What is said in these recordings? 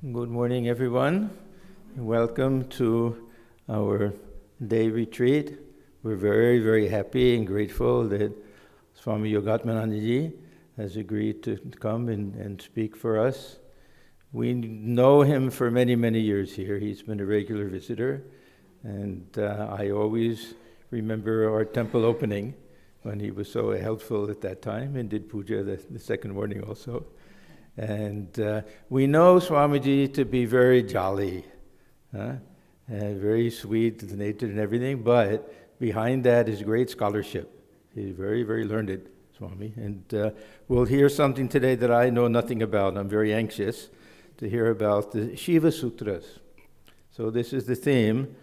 Good morning, everyone. Welcome to our day retreat. We're very, very happy and grateful that Swami Yogatmananda has agreed to come and speak for us. We know him for many, many years here. He's been a regular visitor, and I always remember our temple opening when he was so helpful at that time and did puja the second morning also. And we know Swamiji to be very jolly, and very sweet-natured and everything, but behind that is great scholarship. He's very, very learned, Swami. And we'll hear something today that I know nothing about. I'm very anxious to hear about the Shiva Sutras. So this is the theme.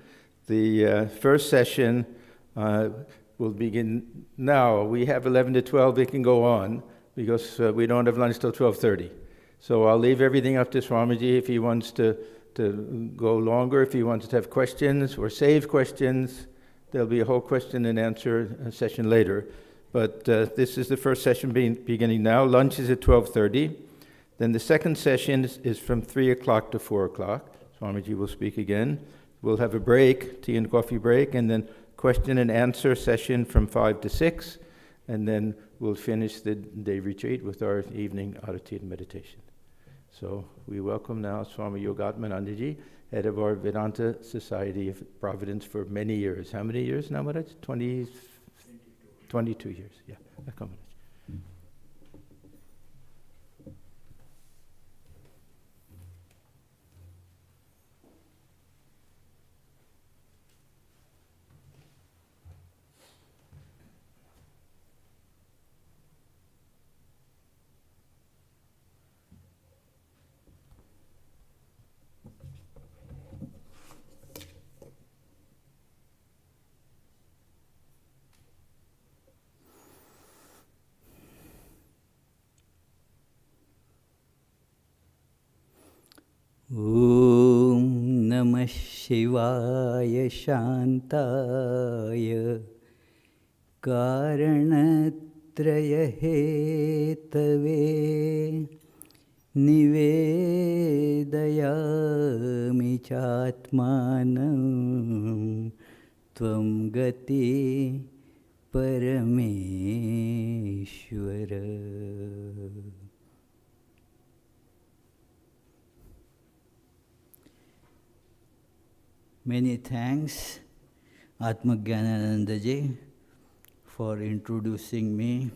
The first session will begin now. We have 11 to 12. It can go on because we don't have lunch till 12:30. So I'll leave everything up to Swamiji if he wants to go longer, if he wants to have questions or save questions. There'll be a whole question and answer session later. But this is the first session beginning now. Lunch is at 12:30. Then the second session is from 3 o'clock to 4 o'clock. Swamiji will speak again. We'll have a break, tea and coffee break, and then question and answer session from 5 to 6. And then we'll finish the day retreat with our evening Arati and meditation. So we welcome now Swami Yogatmananda, head of our Vedanta Society of Providence for many years. How many years now, Maharaj? 22 years. Yeah, come on. Om Namah Shivaya Shantaya Karanatraya Hetave Nivedayami Chatmanam Tvam Gati Parameshwara. Many thanks, Atmagyanananda ji, for introducing me,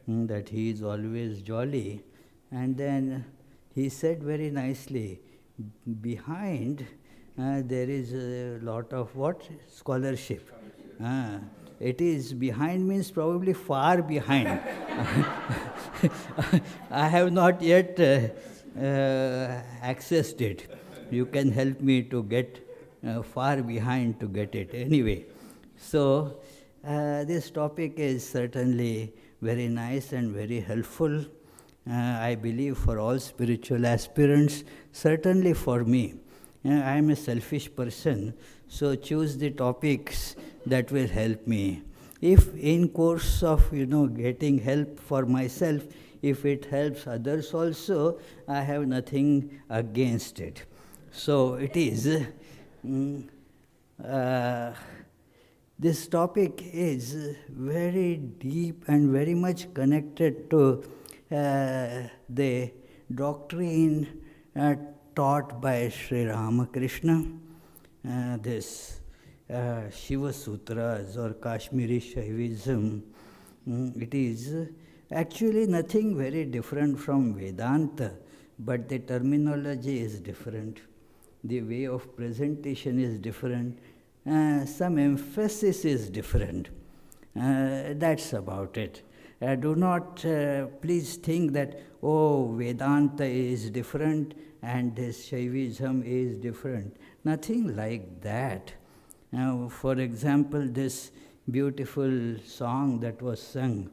that he is always jolly. And then he said very nicely, behind there is a lot of what? Scholarship. It is behind means probably far behind. I have not yet accessed it. You can help me to get far behind to get it. Anyway, so this topic is certainly very nice and very helpful. I believe for all spiritual aspirants, certainly for me. I am a selfish person, so choose the topics that will help me. If in course of getting help for myself, if it helps others also, I have nothing against it. So it is. This topic is very deep and very much connected to the doctrine taught by Sri Ramakrishna, this Shiva Sutras or Kashmiri Shaivism. It is actually nothing very different from Vedanta, but the terminology is different. The way of presentation is different. Some emphasis is different. That's about it. Do not please think that, Vedanta is different and this Shaivism is different. Nothing like that. For example, this beautiful song that was sung,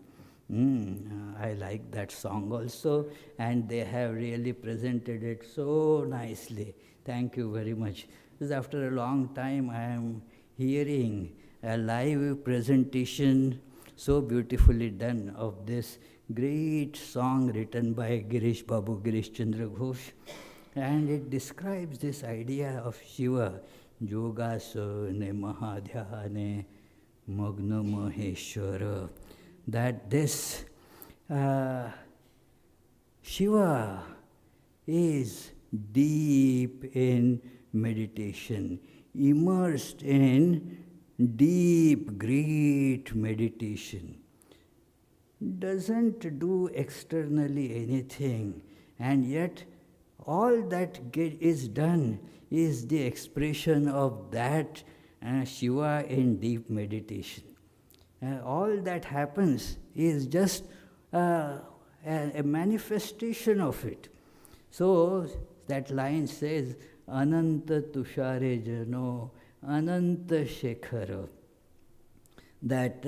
I like that song also, and they have really presented it so nicely. Thank you very much. Because after a long time, I am hearing a live presentation so beautifully done of this great song written by Girish Babu, Girish Chandra Ghosh. And it describes this idea of Shiva, Yogasane Mahadhyane Magna Maheshwara, that this Shiva is deep in meditation, immersed in deep, great meditation. Doesn't do externally anything, and yet all that is done is the expression of that Shiva in deep meditation. All that happens is just a manifestation of it. So that line says, Ananta Tushare Jano, Ananta Shekhara, that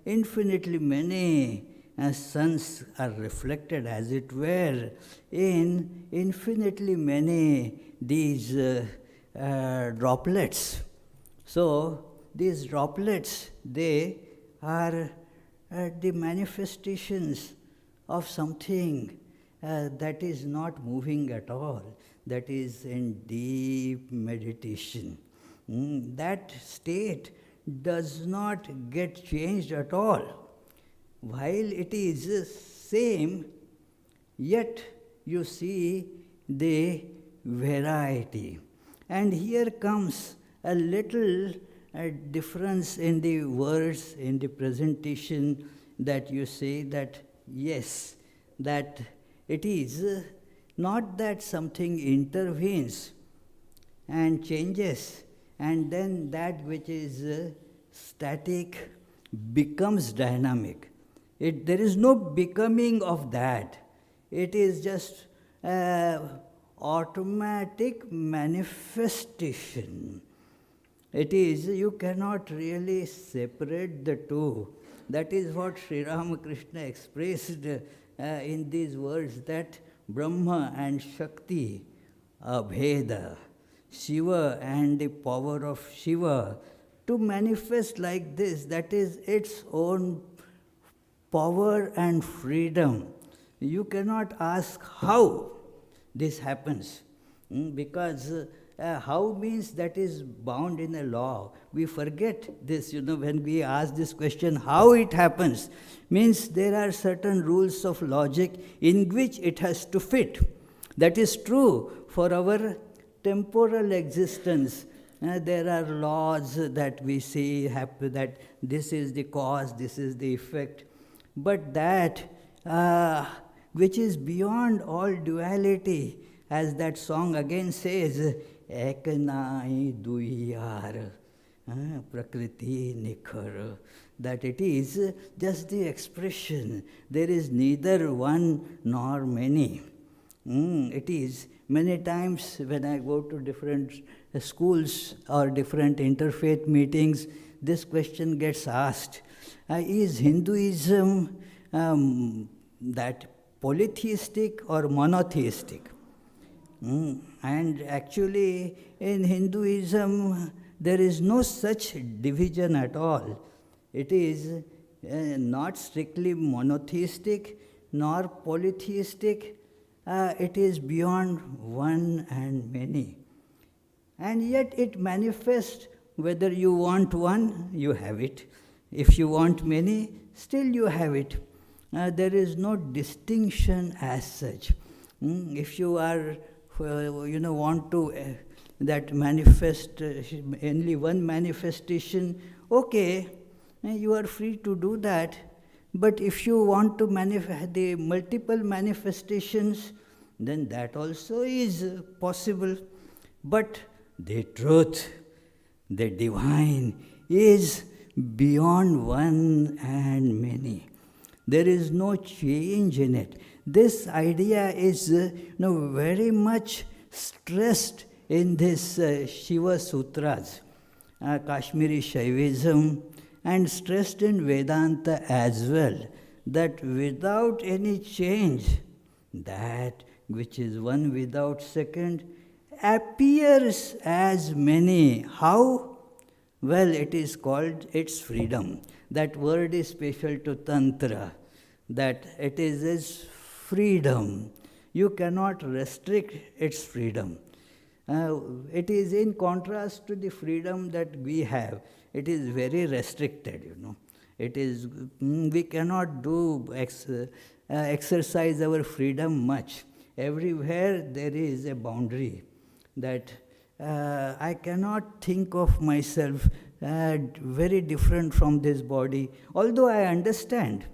infinitely many suns are reflected, as it were, in infinitely many these droplets. So these droplets, they are the manifestations of something that is not moving at all, that is in deep meditation. That state does not get changed at all. While it is same, yet you see the variety. And here comes a little difference in the words, in the presentation, that you say that, yes, that it is not that something intervenes and changes, and then that which is static becomes dynamic. There is no becoming of that. It is just automatic manifestation. It is, you cannot really separate the two. That is what Sri Ramakrishna expressed in these words, that Brahma and Shakti, Abheda, Shiva and the power of Shiva, to manifest like this, that is its own power and freedom. You cannot ask how this happens, because how means that is bound in a law. We forget this, when we ask this question, how it happens, means there are certain rules of logic in which it has to fit. That is true for our temporal existence. There are laws that we see happen, that this is the cause, this is the effect. But that which is beyond all duality, as that song again says, Ekanai Duyar, Prakriti Nikhar, that it is just the expression. There is neither one nor many. It is, many times when I go to different schools or different interfaith meetings, this question gets asked. Is Hinduism that polytheistic or monotheistic? And actually in Hinduism there is no such division at all. It is not strictly monotheistic nor polytheistic. It is beyond one and many. And yet it manifests, whether you want one, you have it. If you want many, still you have it. There is no distinction as such. If you are, want to that manifest only one manifestation, okay, you are free to do that. But if you want to manifest the multiple manifestations, then that also is possible. But the truth, the divine, is beyond one and many. There is no change in it. This idea is very much stressed in this Shiva Sutras, Kashmiri Shaivism, and stressed in Vedanta as well, that without any change, that which is one without second appears as many. How? Well, it is called its freedom. That word is special to Tantra, that it is its freedom. you cannot restrict its freedom. It is in contrast to the freedom that we have. It is very restricted, It is, we cannot exercise our freedom much. Everywhere there is a boundary that I cannot think of myself very different from this body, although I understand.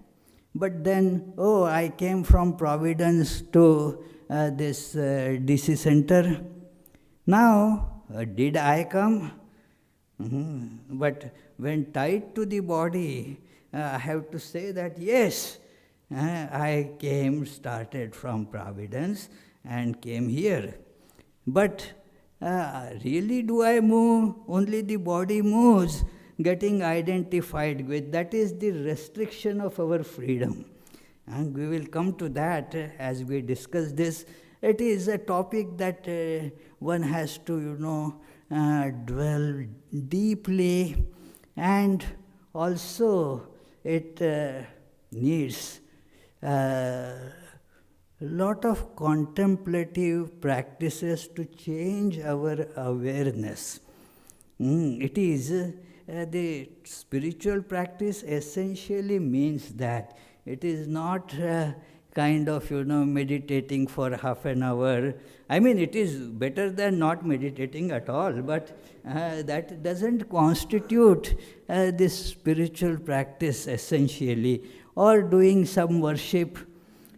But then, I came from Providence to this DC center. Now, did I come? But when tied to the body, I have to say that yes, I started from Providence and came here. But really do I move? Only the body moves, getting identified with. That is the restriction of our freedom. And we will come to that as we discuss this. It is a topic that one has to, dwell deeply, and also it needs a lot of contemplative practices to change our awareness. It is the spiritual practice essentially means that it is not kind of, meditating for half an hour. I mean, it is better than not meditating at all, but that doesn't constitute this spiritual practice essentially, or doing some worship.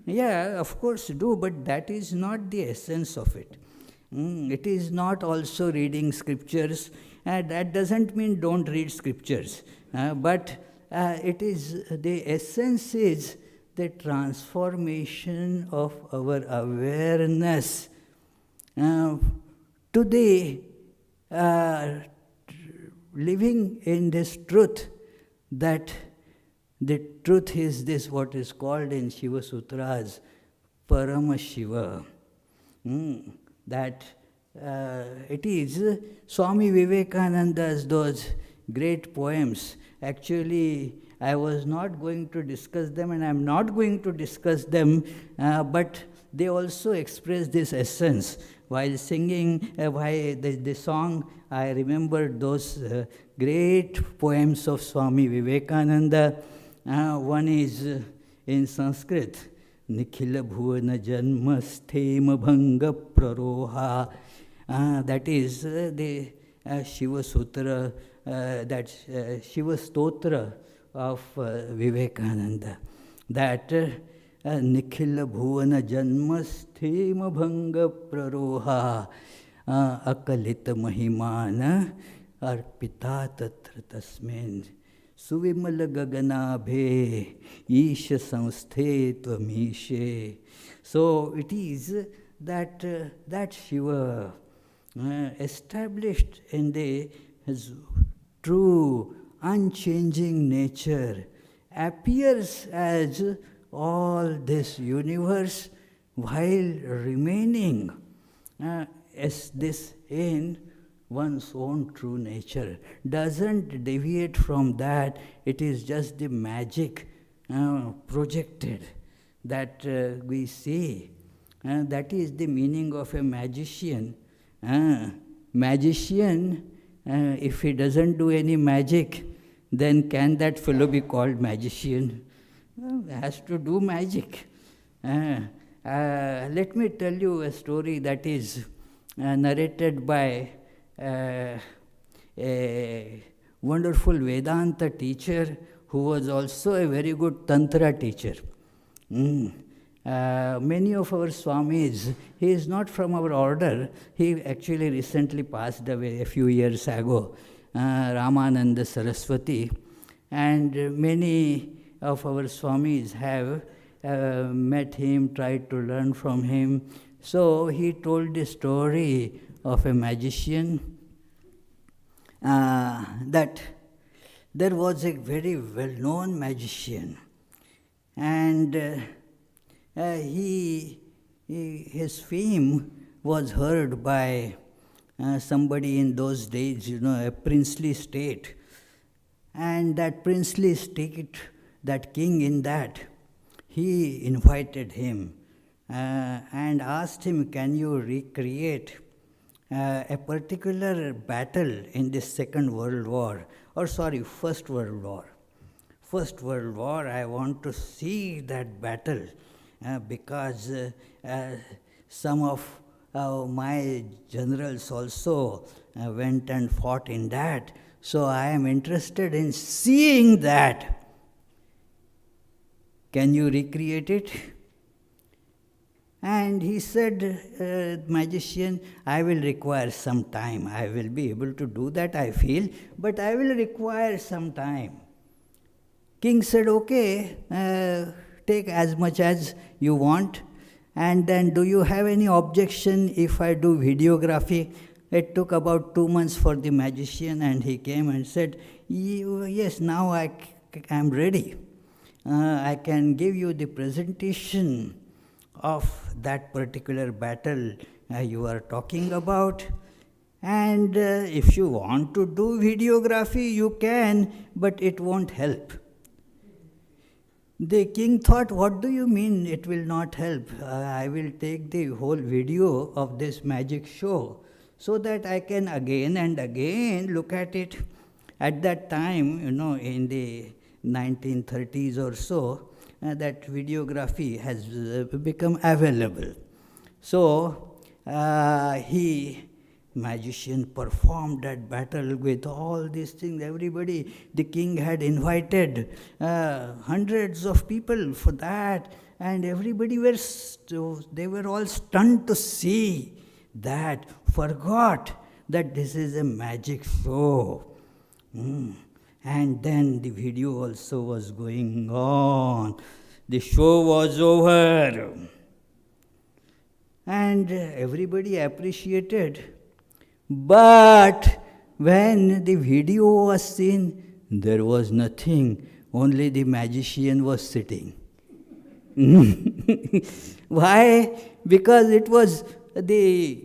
Yeah, of course do, but that is not the essence of it. It is not also reading scriptures. That doesn't mean don't read scriptures, but it is, the essence is the transformation of our awareness to the living in this truth, that the truth is this, what is called in Shiva Sutras, Parama Shiva. That it is Swami Vivekananda's those great poems. Actually, I was not going to discuss them, and I am not going to discuss them, but they also express this essence. While singing the song, I remembered those great poems of Swami Vivekananda. One is in Sanskrit, Nikhila Bhuvana Janma Sthema Bhanga Praroha. That is the Shiva Sutra, that Shiva Stotra of Vivekananda. That Nikhila Bhuvana Janma Sthema Bhanga Praroha Akalita Mahimana Arpita Tatra Tasmin Suvimala Gaganabhe Isha Samsthe Tvamishe. So it is that Shiva established in his true unchanging nature appears as all this universe while remaining as this in one's own true nature. Doesn't deviate from that. It is just the magic projected that we see. That is the meaning of a magician. Magician, if he doesn't do any magic, then can that fellow be called magician? He has to do magic. Let me tell you a story that is narrated by a wonderful Vedanta teacher who was also a very good Tantra teacher. Many of our Swamis, he is not from our order. He actually recently passed away a few years ago, Ramananda Saraswati. And many of our Swamis have met him, tried to learn from him. So he told the story of a magician, that there was a very well-known magician, and his fame was heard by somebody in those days, a princely state. And that princely state, that king in that, he invited him and asked him, can you recreate a particular battle in the Second World War, First World War. First World War, I want to see that battle because some of my generals also went and fought in that. So I am interested in seeing that. Can you recreate it? And he said, magician, I will require some time. I will be able to do that, I feel, but I will require some time. King said, okay, take as much as you want. And then, do you have any objection if I do videography? It took about 2 months for the magician, and he came and said, yes, now I am ready. I can give you the presentation of that particular battle you are talking about. And if you want to do videography, you can, but it won't help. The king thought, what do you mean it will not help? I will take the whole video of this magic show so that I can again and again look at it. At that time, in the 1930s or so, that videography has become available. So, magician performed that battle with all these things. Everybody, the king had invited hundreds of people for that, and everybody they were all stunned to see that, forgot that this is a magic show. And then the video also was going on. The show was over. And everybody appreciated. But when the video was seen, there was nothing. Only the magician was sitting. Why? Because it was the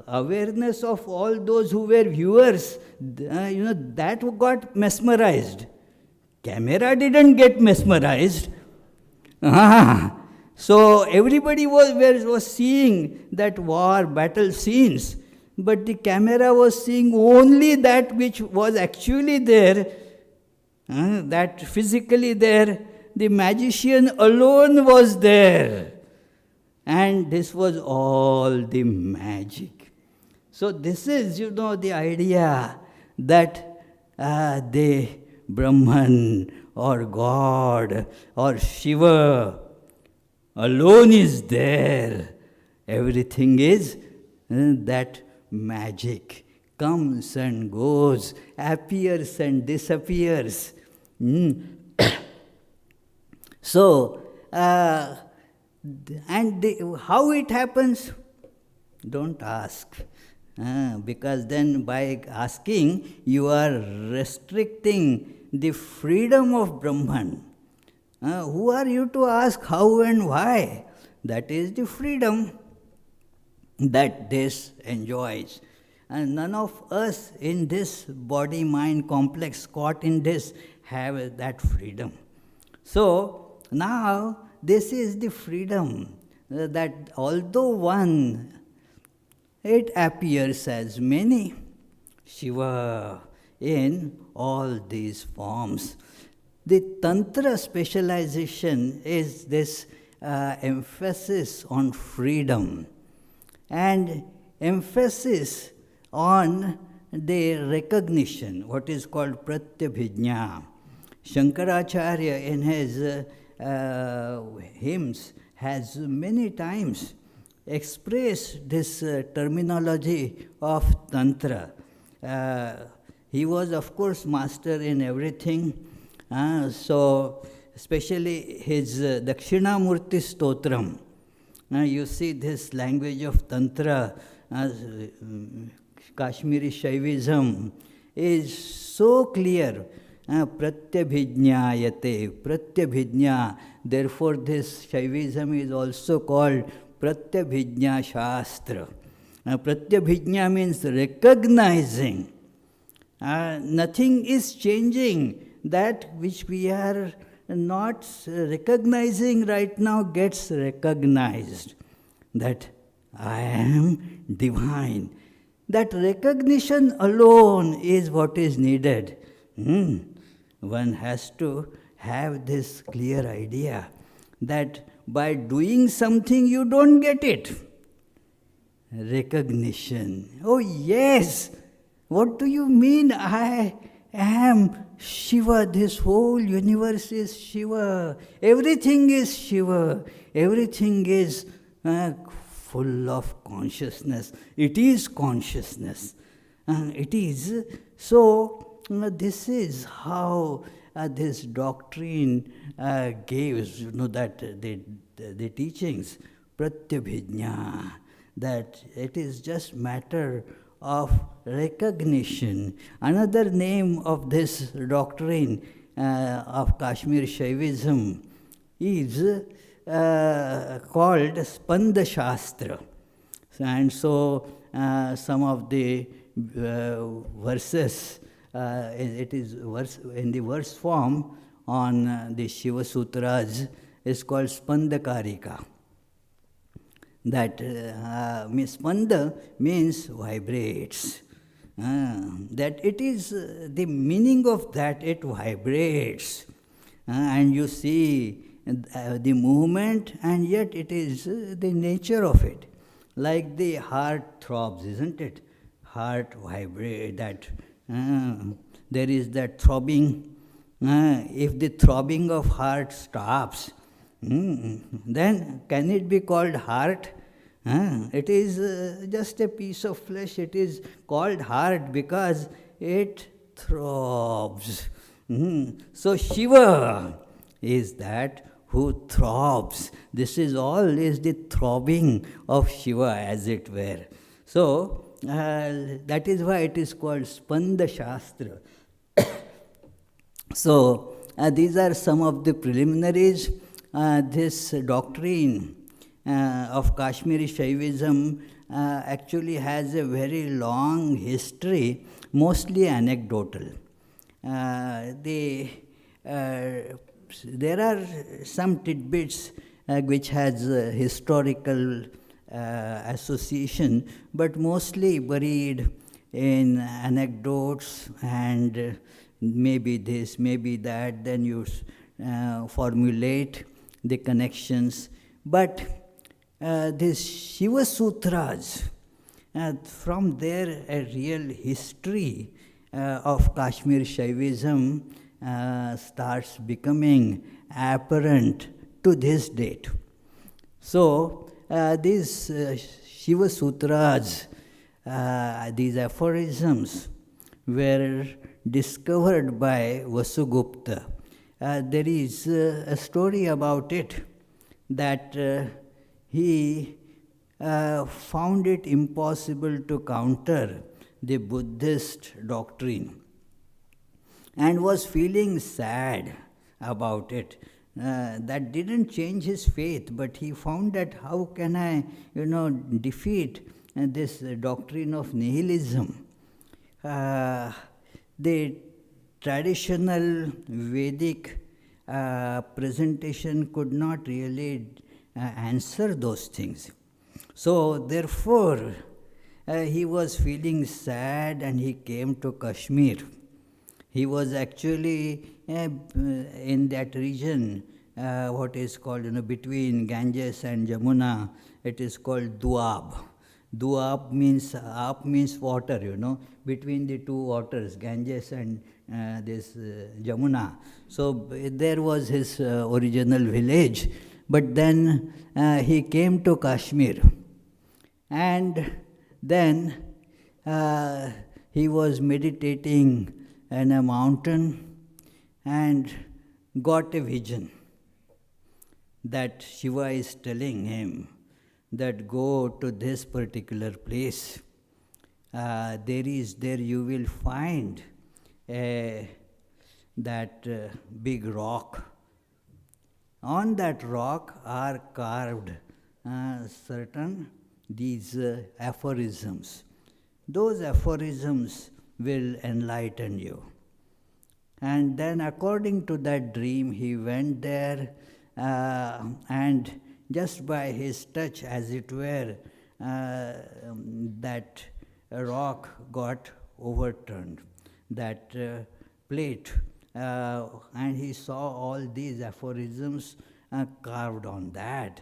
awareness of all those who were viewers, that got mesmerized. Camera didn't get mesmerized. So everybody was seeing that war, battle scenes, but the camera was seeing only that which was actually there, that physically there. The magician alone was there. And this was all the magic. So this is, the idea that the Brahman or God or Shiva alone is there. Everything is that magic. Comes and goes, appears and disappears. So, how it happens? Don't ask. Because then by asking, you are restricting the freedom of Brahman. Who are you to ask how and why? That is the freedom that this enjoys. And none of us in this body-mind complex caught in this have that freedom. So now this is the freedom that although one, it appears as many, Shiva in all these forms. The Tantra specialization is this emphasis on freedom and emphasis on the recognition, what is called pratyabhijna. Shankaracharya in his hymns has many times expressed this terminology of Tantra. He was, of course, master in everything. So, especially his Dakshinamurti Stotram. You see this language of Tantra, Kashmiri Shaivism, is so clear. Pratyabhijñāyate, pratyabhijñā. Therefore, this Shaivism is also called Pratyabhijñā Shastra. Pratyabhijñā means recognizing. Nothing is changing. That which we are not recognizing right now gets recognized that I am divine. That recognition alone is what is needed. One has to have this clear idea that by doing something you don't get it. Recognition. Oh yes, what do you mean I am Shiva? This whole universe is Shiva. Everything is Shiva. Everything is full of consciousness. It is consciousness. It is. So, this is how this doctrine gives, that the teachings, pratyabhijna, that it is just matter of recognition. Another name of this doctrine of Kashmir Shaivism is called Spanda Shastra. And so some of the verses, it is in the verse form on the Shiva Sutras, is called Spandakarika. That Spanda means vibrates. That it is the meaning of that, it vibrates. And you see the movement, and yet it is the nature of it. Like the heart throbs, isn't it? Heart vibrates, that there is that throbbing. If the throbbing of heart stops, then can it be called heart? It is just a piece of flesh. It is called heart because it throbs. So Shiva is that who throbs. This is all is the throbbing of Shiva, as it were. So that is why it is called Spanda Shastra. So these are some of the preliminaries. This doctrine of Kashmiri Shaivism actually has a very long history, mostly anecdotal. There are some tidbits which has historical association, but mostly buried in anecdotes and maybe this, maybe that, then you formulate the connections. But these Shiva Sutras, from there a real history of Kashmir Shaivism starts becoming apparent to this date. So these Shiva Sutras, these aphorisms were discovered by Vasugupta. There is a story about it that he found it impossible to counter the Buddhist doctrine and was feeling sad about it. That didn't change his faith, but he found that how can I, defeat this doctrine of nihilism? The traditional Vedic presentation could not really answer those things. So therefore, he was feeling sad and he came to Kashmir. He was actually in that region, what is called, between Ganges and Jamuna, it is called Duab. Duab means, up means water, between the two waters, Ganges and this Jamuna. So there was his original village. But then he came to Kashmir. And then he was meditating in a mountain and got a vision that Shiva is telling him that go to this particular place. There you will find that big rock. On that rock are carved certain these aphorisms. Those aphorisms will enlighten you. And then according to that dream, he went there and just by his touch, as it were, that rock got overturned, that plate, and he saw all these aphorisms carved on that.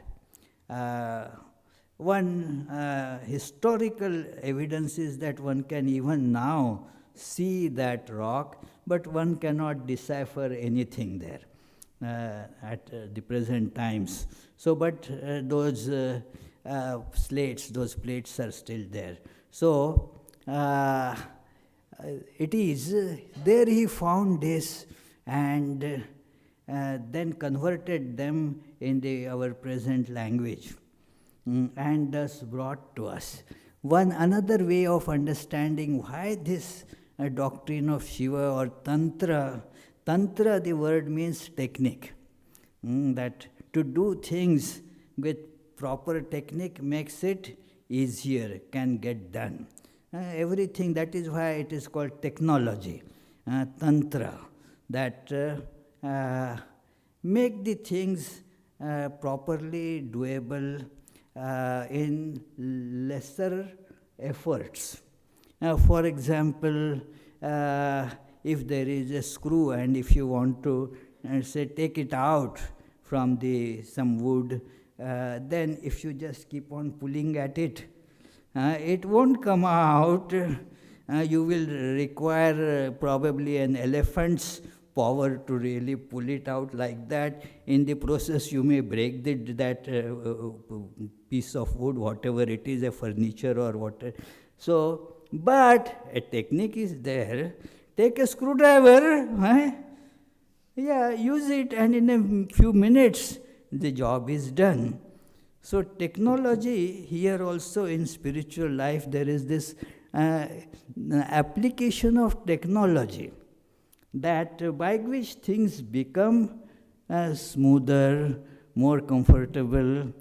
One historical evidence is that one can even now see that rock, but one cannot decipher anything there at the present times. So, but those slates, those plates are still there. So, it is there he found this and then converted them in our present language and thus brought to us. One another way of understanding why this doctrine of Shiva or Tantra, Tantra the word means technique, that to do things with proper technique makes it easier, can get done. Everything, that is why it is called technology, Tantra, that make the things properly doable in lesser efforts. For example, if there is a screw and if you want to say take it out from some wood, then if you just keep on pulling at it, it won't come out. You will require probably an elephant's power to really pull it out like that. In the process, you may break that piece of wood, whatever it is, a furniture or whatever. So, but a technique is there. Take a screwdriver, use it, and in a few minutes, the job is done. So technology, here also in spiritual life, there is this application of technology, that by which things become smoother, more comfortable.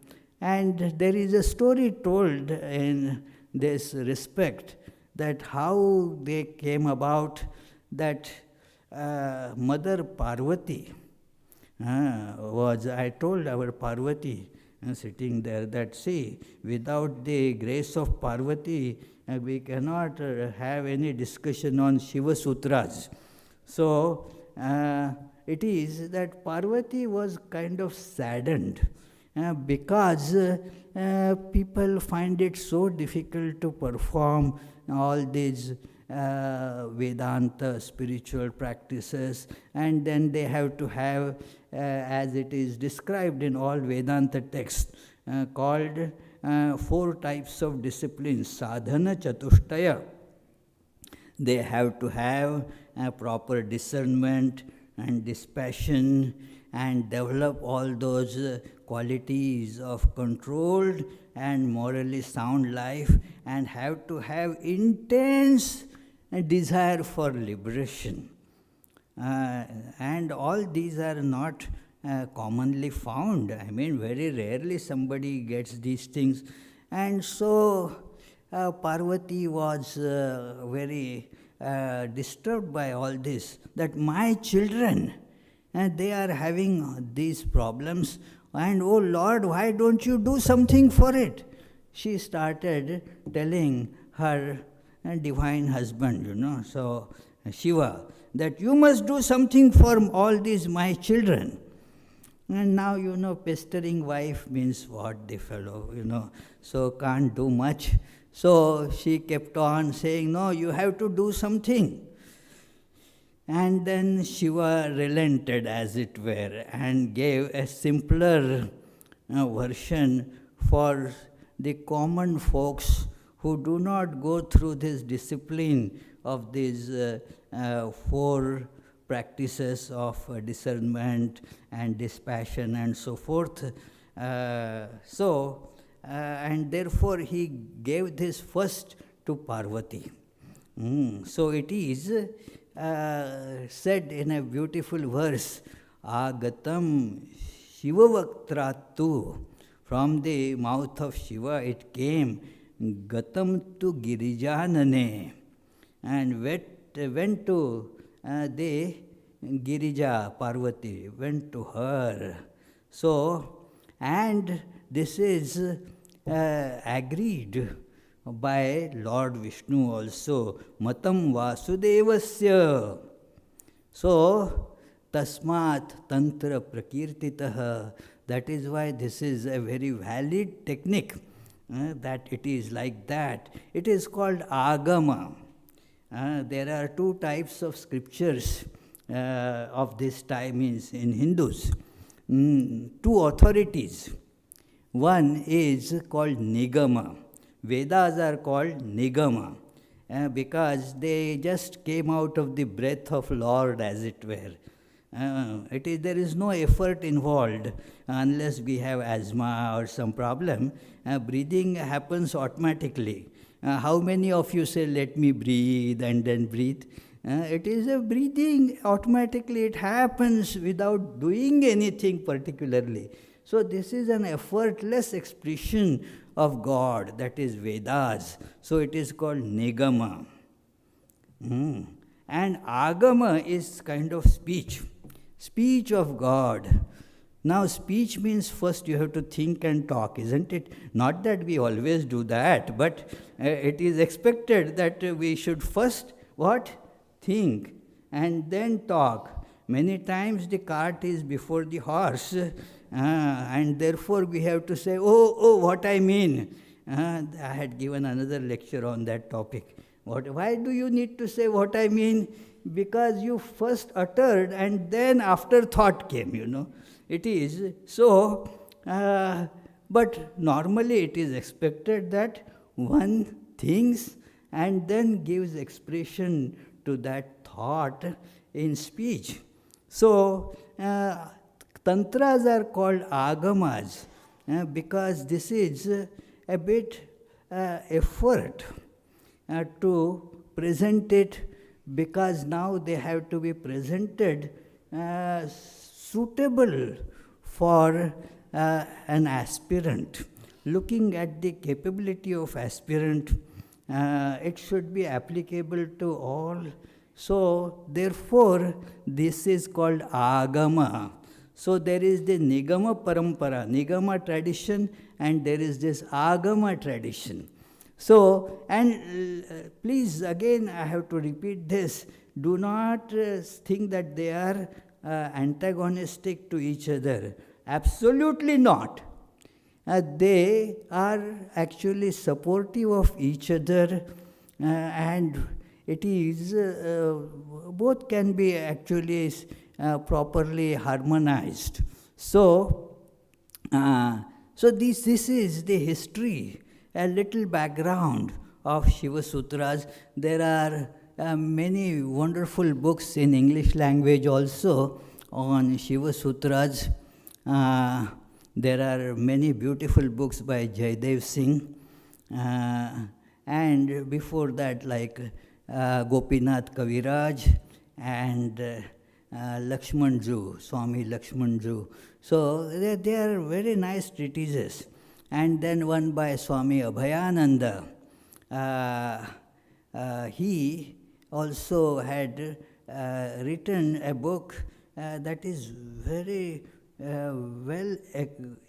And there is a story told in this respect, that how they came about, that Mother Parvati I told our Parvati, sitting there, that see, without the grace of Parvati, we cannot have any discussion on Shiva Sutras. So, it is that Parvati was kind of saddened because people find it so difficult to perform all these Vedanta spiritual practices, and then they have to have, as it is described in all Vedanta texts, called 4 types of disciplines, sadhana chatushtaya. They have to have proper discernment and dispassion and develop all those qualities of controlled and morally sound life, and have to have intense desire for liberation. And all these are not commonly found. I mean, very rarely somebody gets these things. And so Parvati was very disturbed by all this, that my children, they are having these problems, and oh Lord, why don't you do something for it? She started telling her divine husband, so Shiva, that you must do something for all these my children. And now, pestering wife means what, the fellow, so can't do much. So she kept on saying, no, you have to do something. And then Shiva relented, as it were, and gave a simpler version for the common folks who do not go through this discipline of these 4 practices of discernment and dispassion and so forth. And therefore he gave this first to Parvati. So it is said in a beautiful verse, Agatam Shivavaktratu, from the mouth of Shiva it came, Gatam tu Girijanane, and went to the Girija, Parvati, went to her. So, and this is agreed by Lord Vishnu also. Matam Vasudevasya. So, Tasmat Tantra Prakirtitaha. That is why this is a very valid technique, that it is like that. It is called Agama. There are two types of scriptures of this time in Hindus. Two authorities. One is called Nigama. Vedas are called Nigama because they just came out of the breath of Lord, as it were. There is no effort involved unless we have asthma or some problem. Breathing happens automatically. How many of you say, let me breathe and then breathe? It is a breathing automatically. It happens without doing anything particularly. So this is an effortless expression of God, that is Vedas. So it is called Nigama. And Agama is kind of speech of God. Now speech means first you have to think and talk, isn't it? Not that we always do that, but it is expected that we should first what? Think and then talk. Many times the cart is before the horse, and therefore we have to say, what I mean. I had given another lecture on that topic. Why do you need to say what I mean? Because you first uttered and then afterthought came, It is so, but normally it is expected that one thinks and then gives expression to that thought in speech. So, tantras are called agamas because this is a bit effort to present it, because now they have to be presented suitable for an aspirant. Looking at the capability of aspirant, it should be applicable to all. So, therefore, this is called agama. So, there is the nigama parampara, nigama tradition, and there is this agama tradition. So, and please, again, I have to repeat this. Do not think that they are antagonistic to each other. Absolutely not. They are actually supportive of each other, and it is, both can be actually properly harmonized. So, this is the history, a little background of Shiva Sutras. There are many wonderful books in English language also on Shiva Sutras. There are many beautiful books by Jaidev Singh. And before that, like Gopinath Kaviraj and Lakshmanju, Swami Lakshmanju. So they are very nice treatises. And then one by Swami Abhayananda. He also had written a book that is very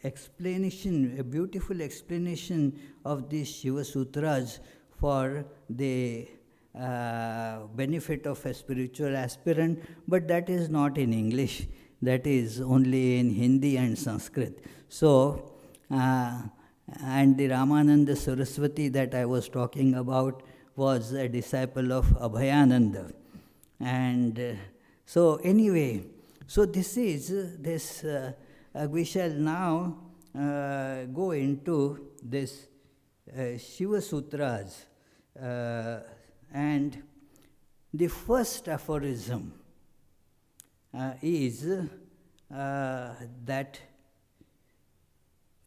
explanation, a beautiful explanation of these Shiva Sutras for the benefit of a spiritual aspirant, but that is not in English. That is only in Hindi and Sanskrit. So, and the Ramananda Saraswati that I was talking about was a disciple of Abhayananda. And so anyway, so this is, we shall now go into this Shiva Sutras. And the first aphorism is that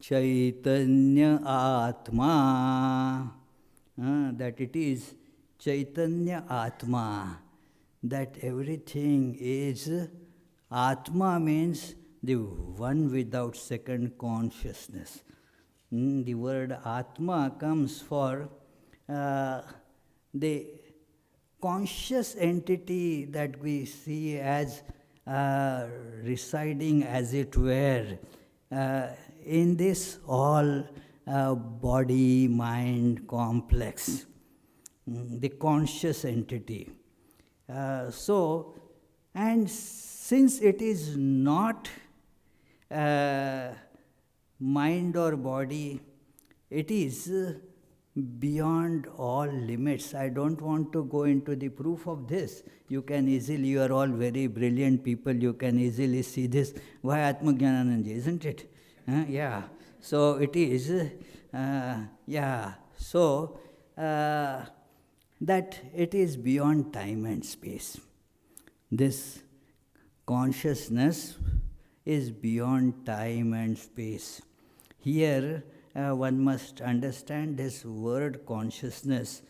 Chaitanya Atma, that it is Chaitanya Atma, that everything is Atma, means the one without second consciousness. The word Atma comes for the conscious entity that we see as residing, as it were, in this all body-mind complex, the conscious entity. And since it is not mind or body, it is beyond all limits. I don't want to go into the proof of this. You can easily, you are all very brilliant people, you can easily see this. Why Atmajnanananda, isn't it? Yeah. So it is, that it is beyond time and space. This consciousness is beyond time and space. Here, one must understand this word consciousness,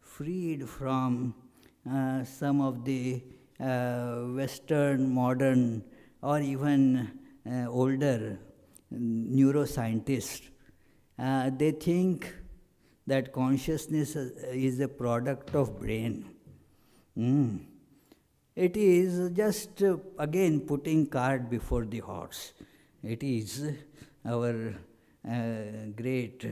freed from some of the Western, modern, or even older neuroscientists. They think that consciousness is a product of brain. It is just, again, putting cart before the horse. It is our great,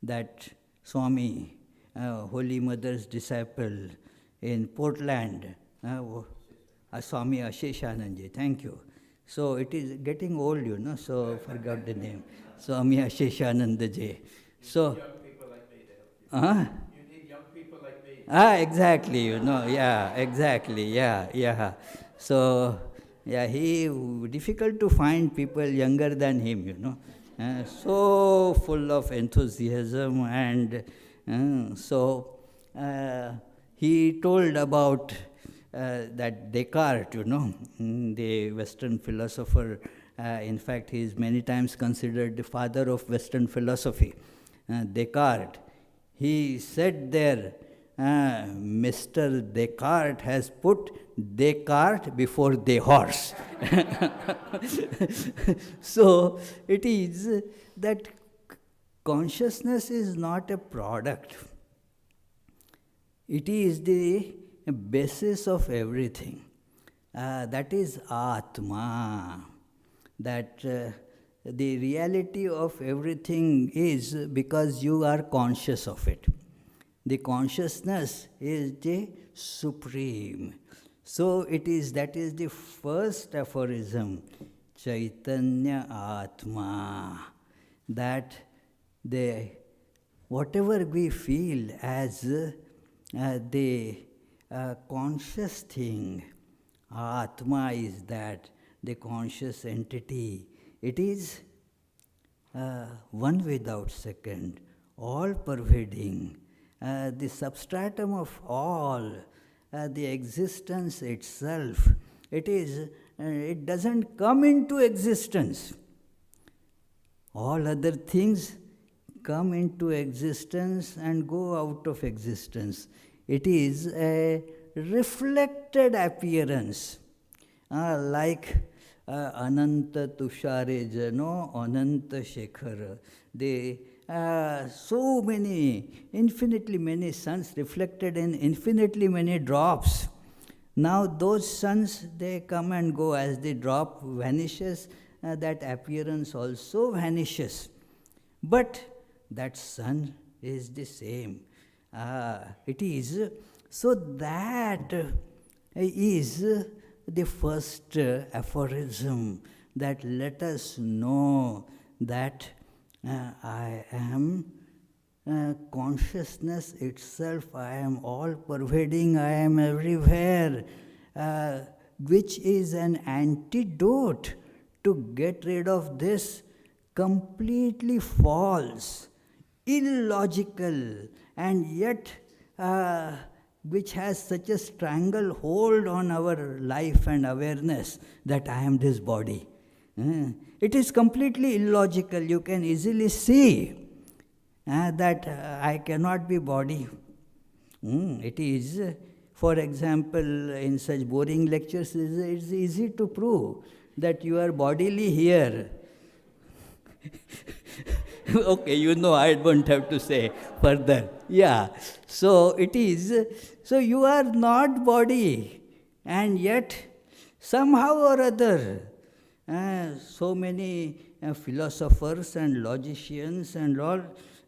that Swami, Holy Mother's disciple in Portland, Swami Asheshanandaji, thank you. So it is getting old, so forgot the name. Swami Asheshanandaji. So, young people like me to help you. You need young people like me. Exactly, exactly, yeah. So, difficult to find people younger than him, so full of enthusiasm, and he told about that Descartes, the Western philosopher. In fact, he is many times considered the father of Western philosophy. Descartes, he said there, Mr. Descartes has put Descartes before the horse. So it is that consciousness is not a product. It is the basis of everything. That is Atma. That the reality of everything is because you are conscious of it. The consciousness is the supreme. So it is, that is the first aphorism, Chaitanya Atma, that whatever we feel as the conscious thing, Atma is that, the conscious entity. It is one without second, all pervading, the substratum of all, the existence itself. It doesn't come into existence. All other things come into existence and go out of existence. It is a reflected appearance, like Ananta Tushare Jano, Ananta Shekhara. So many, infinitely many suns reflected in infinitely many drops. Now those suns, they come and go. As the drop vanishes, that appearance also vanishes. But that sun is the same. It is. So that is the first aphorism, that let us know that I am consciousness itself, I am all pervading, I am everywhere, which is an antidote to get rid of this completely false, illogical, and yet which has such a stranglehold on our life and awareness, that I am this body. It is completely illogical. You can easily see that I cannot be body. It is, for example, in such boring lectures, it's easy to prove that you are bodily here. Okay, you know, I don't have to say further. Yeah. So it is, so you are not body, and yet somehow or other, so many philosophers and logicians and all,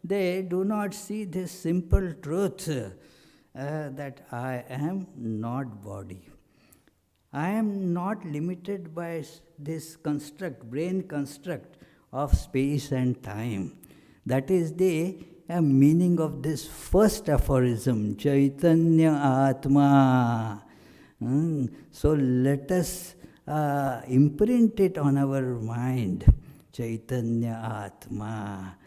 they do not see this simple truth that I am not body. I am not limited by this construct, brain construct of space and time. That is the meaning of this first aphorism, Chaitanya Atma. So let us imprint it on our mind, Chaitanya Atma.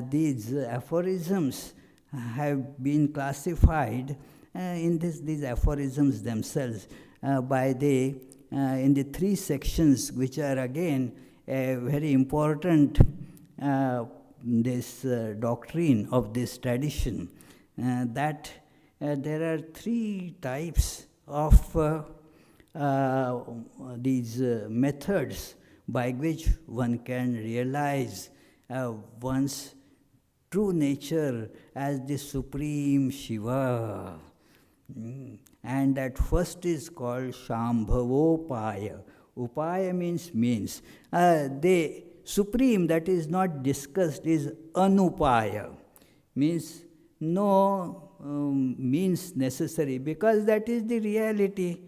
These aphorisms have been classified in these aphorisms themselves by in the three sections, which are again very important this doctrine of this tradition, that there are three types of these methods by which one can realize one's true nature as the Supreme Shiva. And that first is called Shambhavopaya. Upaya means. The supreme that is not discussed is Anupaya, means no means necessary, because that is the reality.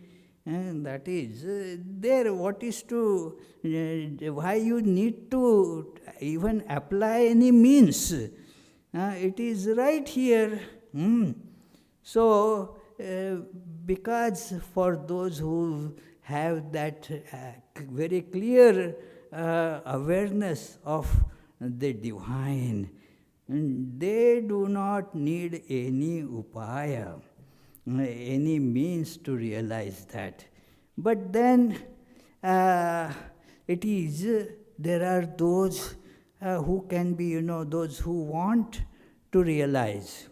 And that is there. What is to, why you need to even apply any means? It is right here. So, because for those who have that very clear awareness of the divine, they do not need any upaya, any means to realize that. But then it is, there are those who can be, those who want to realize.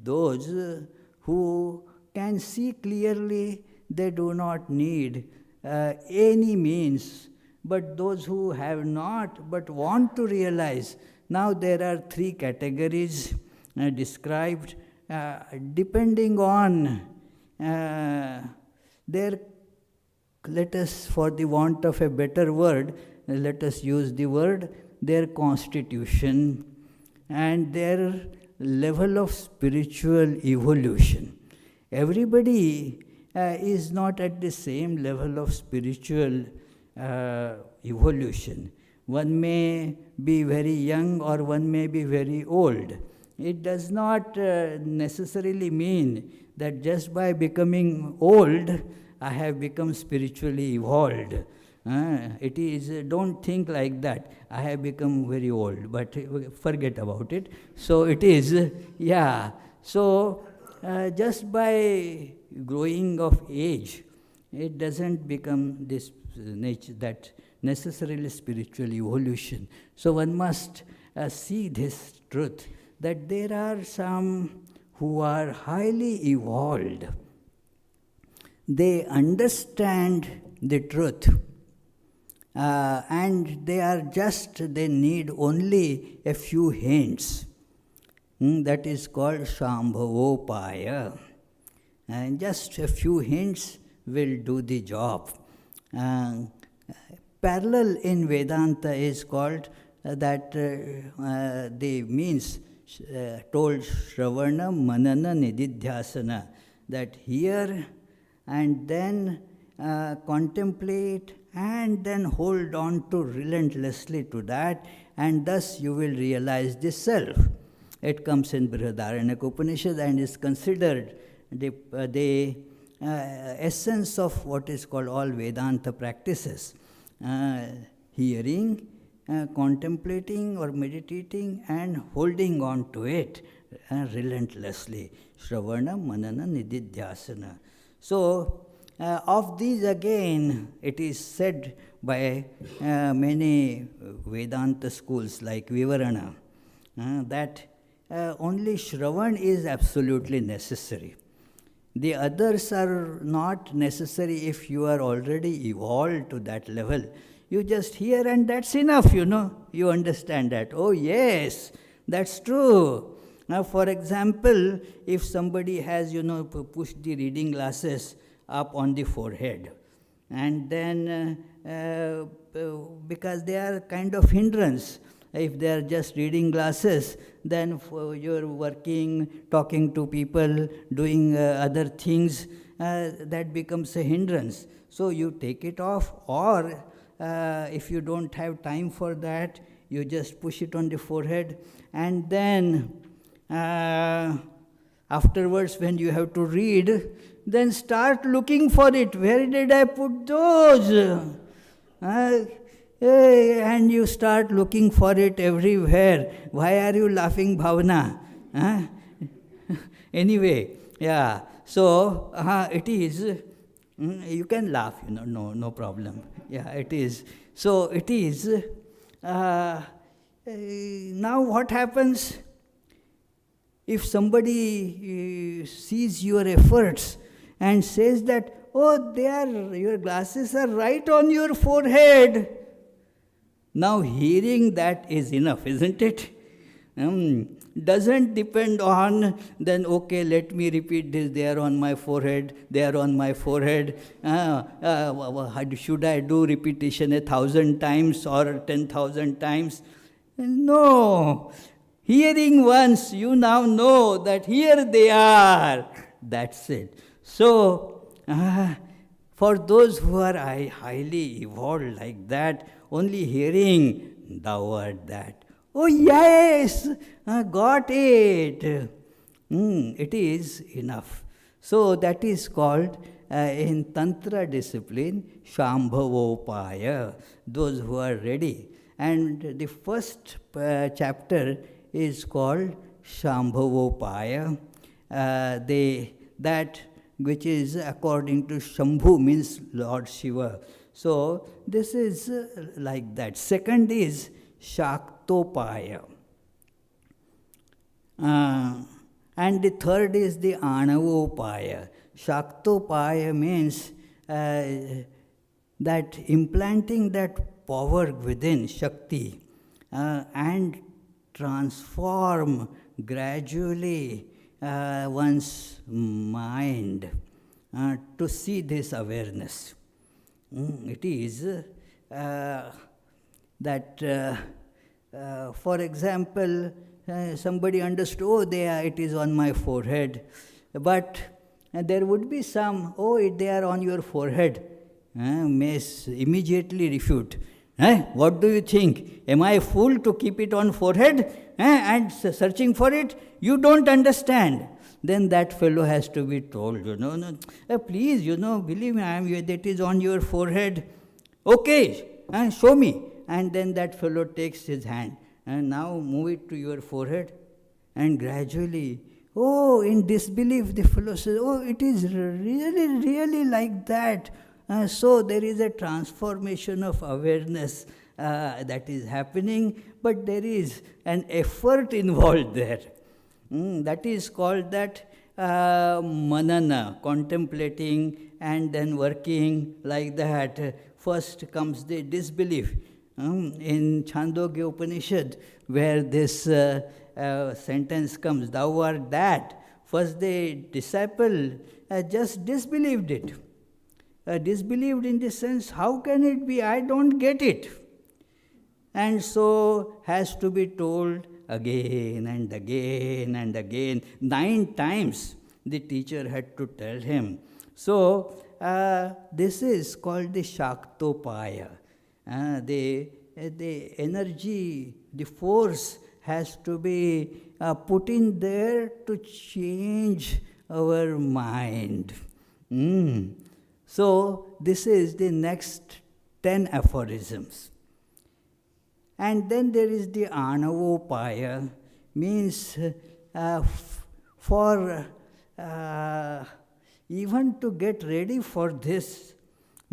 Those who can see clearly, they do not need any means. But those who have not but want to realize, now there are three categories described depending on their, let us, for the want of a better word, let us use the word, their constitution and their level of spiritual evolution. Everybody is not at the same level of spiritual evolution. One may be very young or one may be very old. It does not necessarily mean that just by becoming old, I have become spiritually evolved. It is, don't think like that. I have become very old, but forget about it. So it is, yeah. So just by growing of age, it doesn't become this nature, that necessarily spiritual evolution. So one must see this truth, that there are some who are highly evolved. They understand the truth. And they need only a few hints. That is called Shambhavopaya. And just a few hints will do the job. Parallel in Vedanta is called the means told Shravana, Manana, Nididhyasana, that hear and then contemplate and then hold on to relentlessly to that, and thus you will realize the self. It comes in Brihadaranyaka Upanishad and is considered the essence of what is called all Vedanta practices. Hearing, contemplating or meditating and holding on to it relentlessly. Shravana, Manana, Nididhyasana. So, of these again, it is said by many Vedanta schools like Vivarana that only Shravan is absolutely necessary. The others are not necessary if you are already evolved to that level. You just hear and that's enough, You understand that. Oh, yes, that's true. Now, for example, if somebody has, pushed the reading glasses up on the forehead, and then because they are kind of hindrance, if they are just reading glasses, then you're working, talking to people, doing other things, that becomes a hindrance. So you take it off, or if you don't have time for that, you just push it on the forehead, and then afterwards when you have to read, then start looking for it. Where did I put those? And you start looking for it everywhere. Why are you laughing, Bhavana? Anyway, yeah. So it is. You can laugh, no problem. Yeah, it is. So it is. Now what happens? If somebody sees your efforts and says that, oh, your glasses are right on your forehead. Now hearing that is enough, isn't it? Doesn't depend on, then okay, let me repeat this, they are on my forehead, they are on my forehead. Should I do repetition 1,000 times or 10,000 times? No. Hearing once, you now know that here they are. That's it. So, for those who are highly evolved like that, only hearing, thou art that. Oh yes, got it. It is enough. So that is called, in Tantra discipline, Shambhavopaya, those who are ready. And the first chapter is called Shambhavopaya. That which is according to Shambhu means Lord Shiva. So this is like that. Second is Shaktopaya. And the third is the Anavopaya. Shaktopaya means that implanting that power within, Shakti, and transform gradually one's mind to see this awareness. It is that, for example, somebody understood, oh, it is on my forehead. But there would be some, oh, they are on your forehead. May immediately refute. What do you think? Am I a fool to keep it on forehead and searching for it? You don't understand. Then that fellow has to be told, please, believe me, that is on your forehead. Okay, show me. And then that fellow takes his hand and now move it to your forehead. And gradually, oh, in disbelief, the fellow says, oh, it is really, really like that. So there is a transformation of awareness that is happening, but there is an effort involved there. That is called that manana, contemplating and then working like that. First comes the disbelief. In Chandogya Upanishad, where this sentence comes, thou art that. First the disciple just disbelieved it. Disbelieved in the sense, how can it be? I don't get it. And so has to be told again and again and again. 9 times the teacher had to tell him. So this is called the Shaktopaya. The energy, the force has to be put in there to change our mind. So this is the next 10 aphorisms. And then there is the Anavopaya, means for even to get ready for this,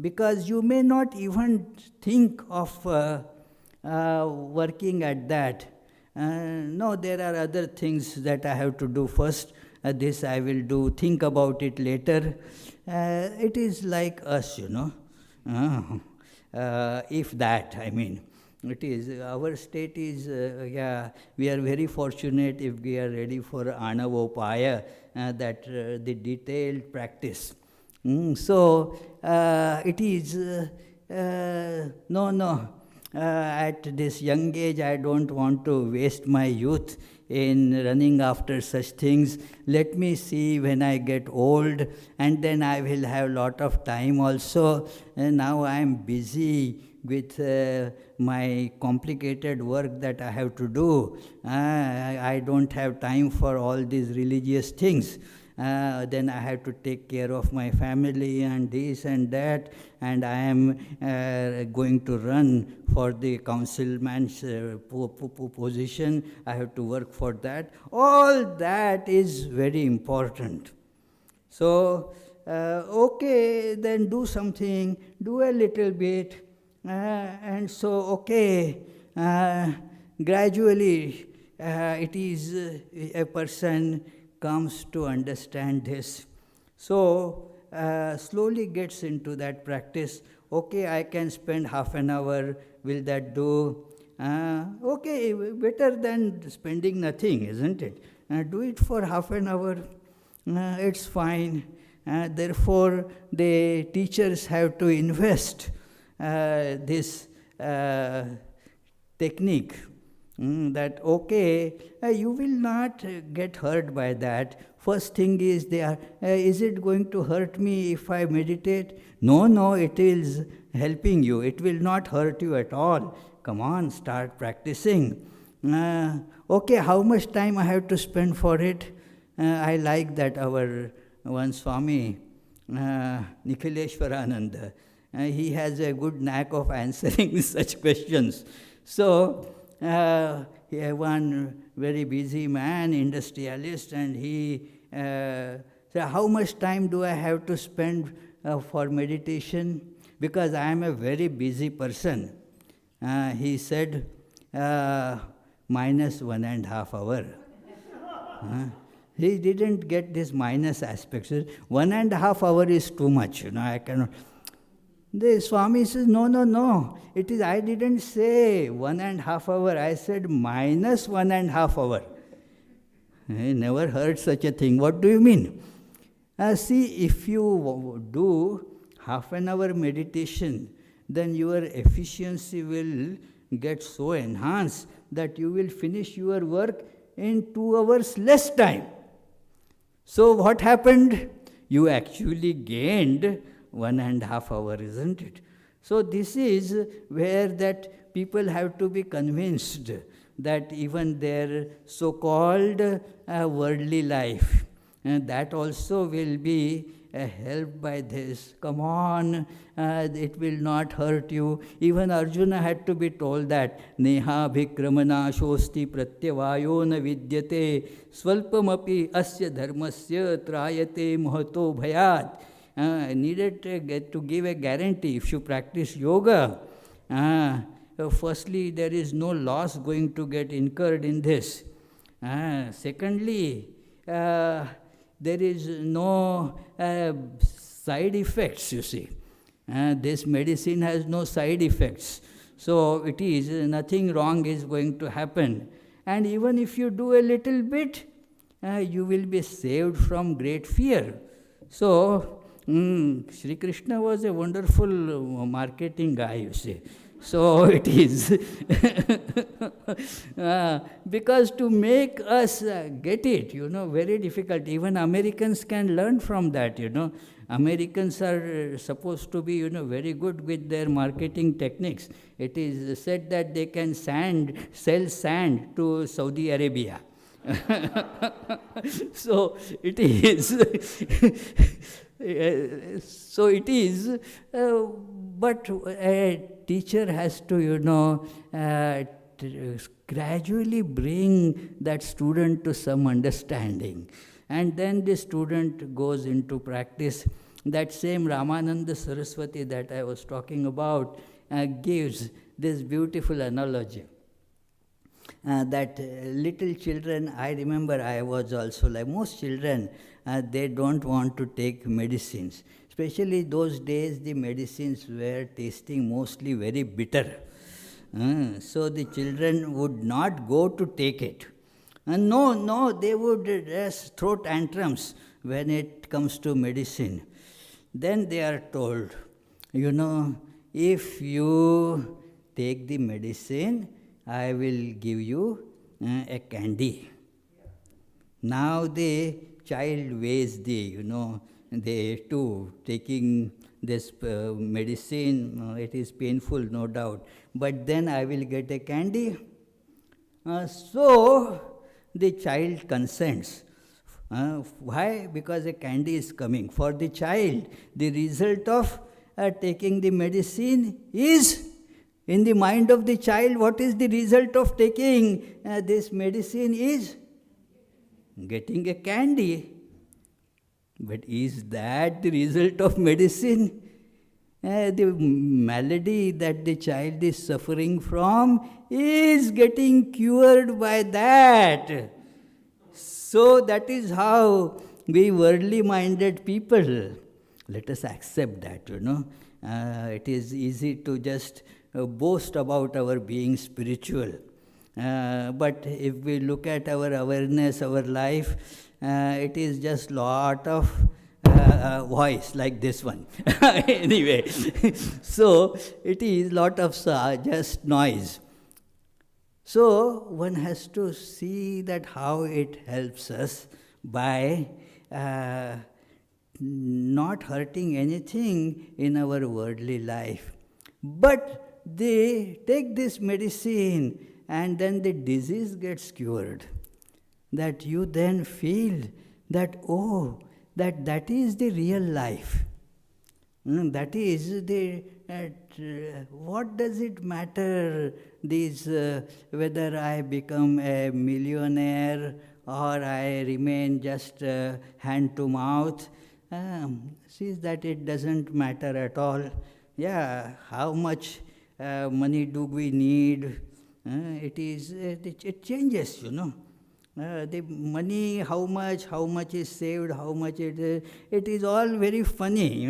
because you may not even think of working at that. No, there are other things that I have to do first. This I will do, think about it later. It is like us, if that, I mean. It is, our state is, we are very fortunate if we are ready for Anavopaya, that the detailed practice. So, it is, at this young age, I don't want to waste my youth in running after such things. Let me see when I get old, and then I will have lot of time also. And now I am busy with my complicated work that I have to do. I don't have time for all these religious things. Then I have to take care of my family and this and that, and I am going to run for the councilman's position. I have to work for that. All that is very important. So, okay, then do something, do a little bit. And so, okay, gradually it is a person comes to understand this. So, slowly gets into that practice. Okay, I can spend half an hour, will that do? Okay, better than spending nothing, isn't it? Do it for half an hour, it's fine. Therefore, the teachers have to invest this technique, that okay, you will not get hurt by that. First thing is, is it going to hurt me if I meditate? No, it is helping you. It will not hurt you at all. Come on, start practicing. Okay, how much time I have to spend for it? I like that our one Swami, Nikhileshwarananda, he has a good knack of answering such questions. So, one very busy man, industrialist, and he said, how much time do I have to spend for meditation? Because I am a very busy person. He said, minus 1.5 hours. He didn't get this minus aspect. 1.5 hours is too much, I cannot. The Swami says, no. It is, I didn't say 1.5 hours. I said minus 1.5 hours. I never heard such a thing. What do you mean? See, if you do half an hour meditation, then your efficiency will get so enhanced that you will finish your work in 2 hours less time. So what happened? You actually gained 1.5 hours, isn't it? So this is where that people have to be convinced that even their so-called worldly life, and that also will be helped by this. Come on, it will not hurt you. Even Arjuna had to be told that neha bhikramana shosti pratyavayo na vidyate swalpamapi asya dharmasya trayate mahato bhayat. Needed to give a guarantee. If you practice yoga, firstly, there is no loss going to get incurred in this. Secondly, there is no side effects, you see. This medicine has no side effects. So it is, nothing wrong is going to happen. And even if you do a little bit, you will be saved from great fear. So, Sri Krishna was a wonderful marketing guy, you see. So it is. Because to make us get it, very difficult. Even Americans can learn from that, Americans are supposed to be, very good with their marketing techniques. It is said that they can sell sand to Saudi Arabia. So it is. So it is, but a teacher has to, gradually bring that student to some understanding. And then the student goes into practice. That same Ramananda Saraswati that I was talking about gives this beautiful analogy. that little children, I remember I was also like most children, they don't want to take medicines. Especially those days, the medicines were tasting mostly very bitter. So the children would not go to take it. No, they would just throw tantrums when it comes to medicine. Then they are told, if you take the medicine, I will give you a candy. Now the child weighs they too taking this medicine, it is painful, no doubt, but then I will get a candy. So the child consents. Why? Because a candy is coming. For the child, the result of taking the medicine is, in the mind of the child, what is the result of taking this medicine is getting a candy. But is that the result of medicine? The malady that the child is suffering from is getting cured by that. So that is how we worldly minded people, let us accept that, it is easy to just boast about our being spiritual. But if we look at our awareness, our life, it is just lot of voice like this one. Anyway, so it is lot of just noise. So one has to see that how it helps us by not hurting anything in our worldly life. But they take this medicine and then the disease gets cured. That you then feel that, that is the real life. That is the, what does it matter, whether I become a millionaire or I remain just hand to mouth. Sees that it doesn't matter at all. Yeah, how much money do we need? It changes, the money, how much is saved, how much it is all very funny,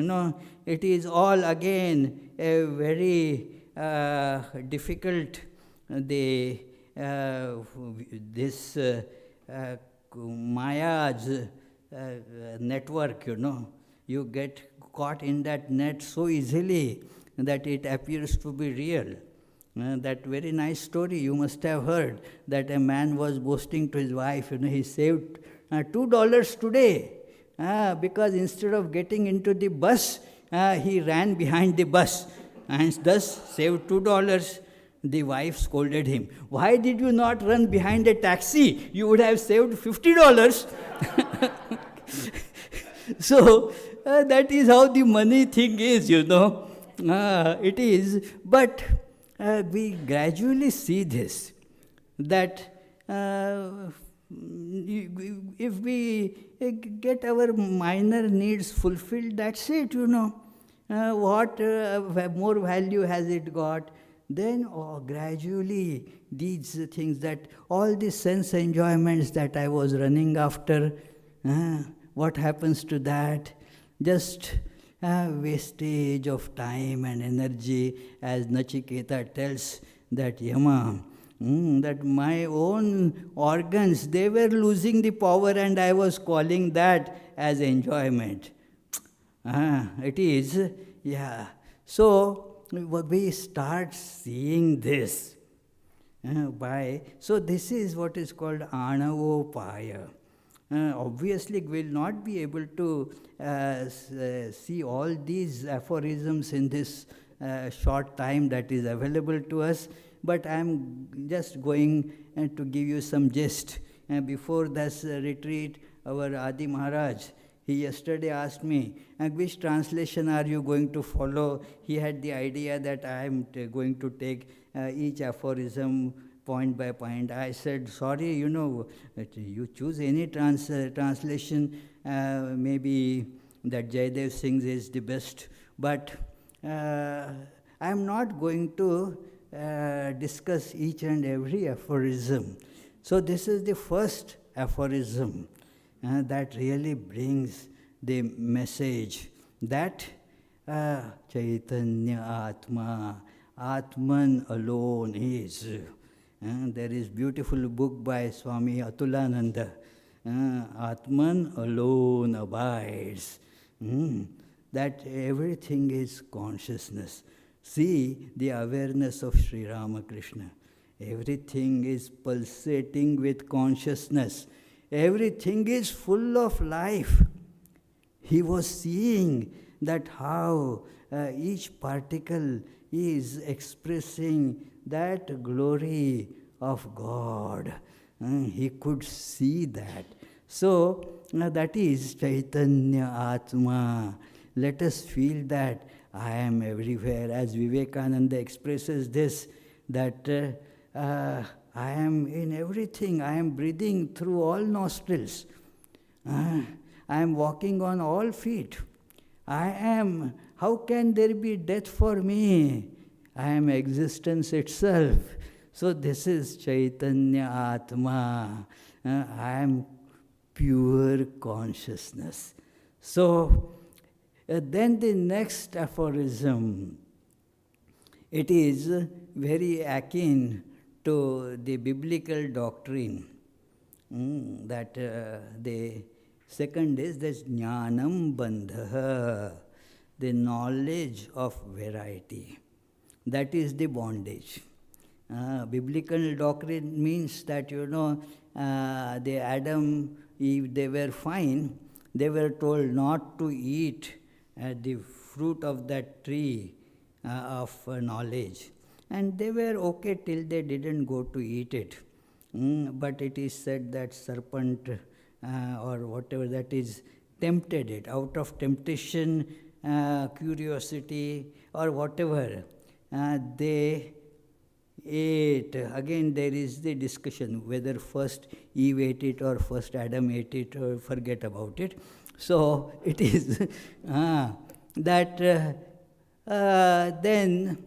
It is all again a very difficult, this Maya's network, You get caught in that net so easily that it appears to be real. That very nice story you must have heard, that a man was boasting to his wife, he saved $2 today, because instead of getting into the bus, he ran behind the bus and thus saved $2. The wife scolded him. Why did you not run behind a taxi? You would have saved $50. So that is how the money thing is, it is. But we gradually see this, that if we get our minor needs fulfilled, that's it, what more value has it got? Then gradually these things, that all the sense enjoyments that I was running after, what happens to that? Just wastage of time and energy, as Nachiketa tells that Yama, that my own organs, they were losing the power and I was calling that as enjoyment. It is, yeah. So we start seeing this. So this is what is called Anavopaya. Obviously, we will not be able to see all these aphorisms in this short time that is available to us, but I am just going to give you some gist. Before this retreat, our Adi Maharaj, he yesterday asked me, which translation are you going to follow? He had the idea that I am going to take each aphorism point by point. I said, sorry, you choose any translation, maybe that Jaydev Singh's is the best, but I am not going to discuss each and every aphorism. So this is the first aphorism that really brings the message that Chaitanya Atma, Atman alone is. There is beautiful book by Swami Atulananda, Atman alone abides. That everything is consciousness. See the awareness of Sri Ramakrishna. Everything is pulsating with consciousness. Everything is full of life. He was seeing that how each particle is expressing that glory of God. He could see that. So that is Chaitanya Atma. Let us feel that I am everywhere. As Vivekananda expresses this, that I am in everything. I am breathing through all nostrils. I am walking on all feet. I am, how can there be death for me? I am existence itself. So this is Chaitanya Atma. I am pure consciousness. So then the next aphorism, it is very akin to the biblical doctrine. That the second is this jnanam bandha, the knowledge of variety. That is the bondage. Biblical doctrine means that, the Adam, Eve, they were fine. They were told not to eat the fruit of that tree of knowledge. And they were okay till they didn't go to eat it. But it is said that serpent or whatever that is tempted it. Out of temptation, curiosity or whatever, they ate. Again, there is the discussion whether first Eve ate it or first Adam ate it, or forget about it. So it is that then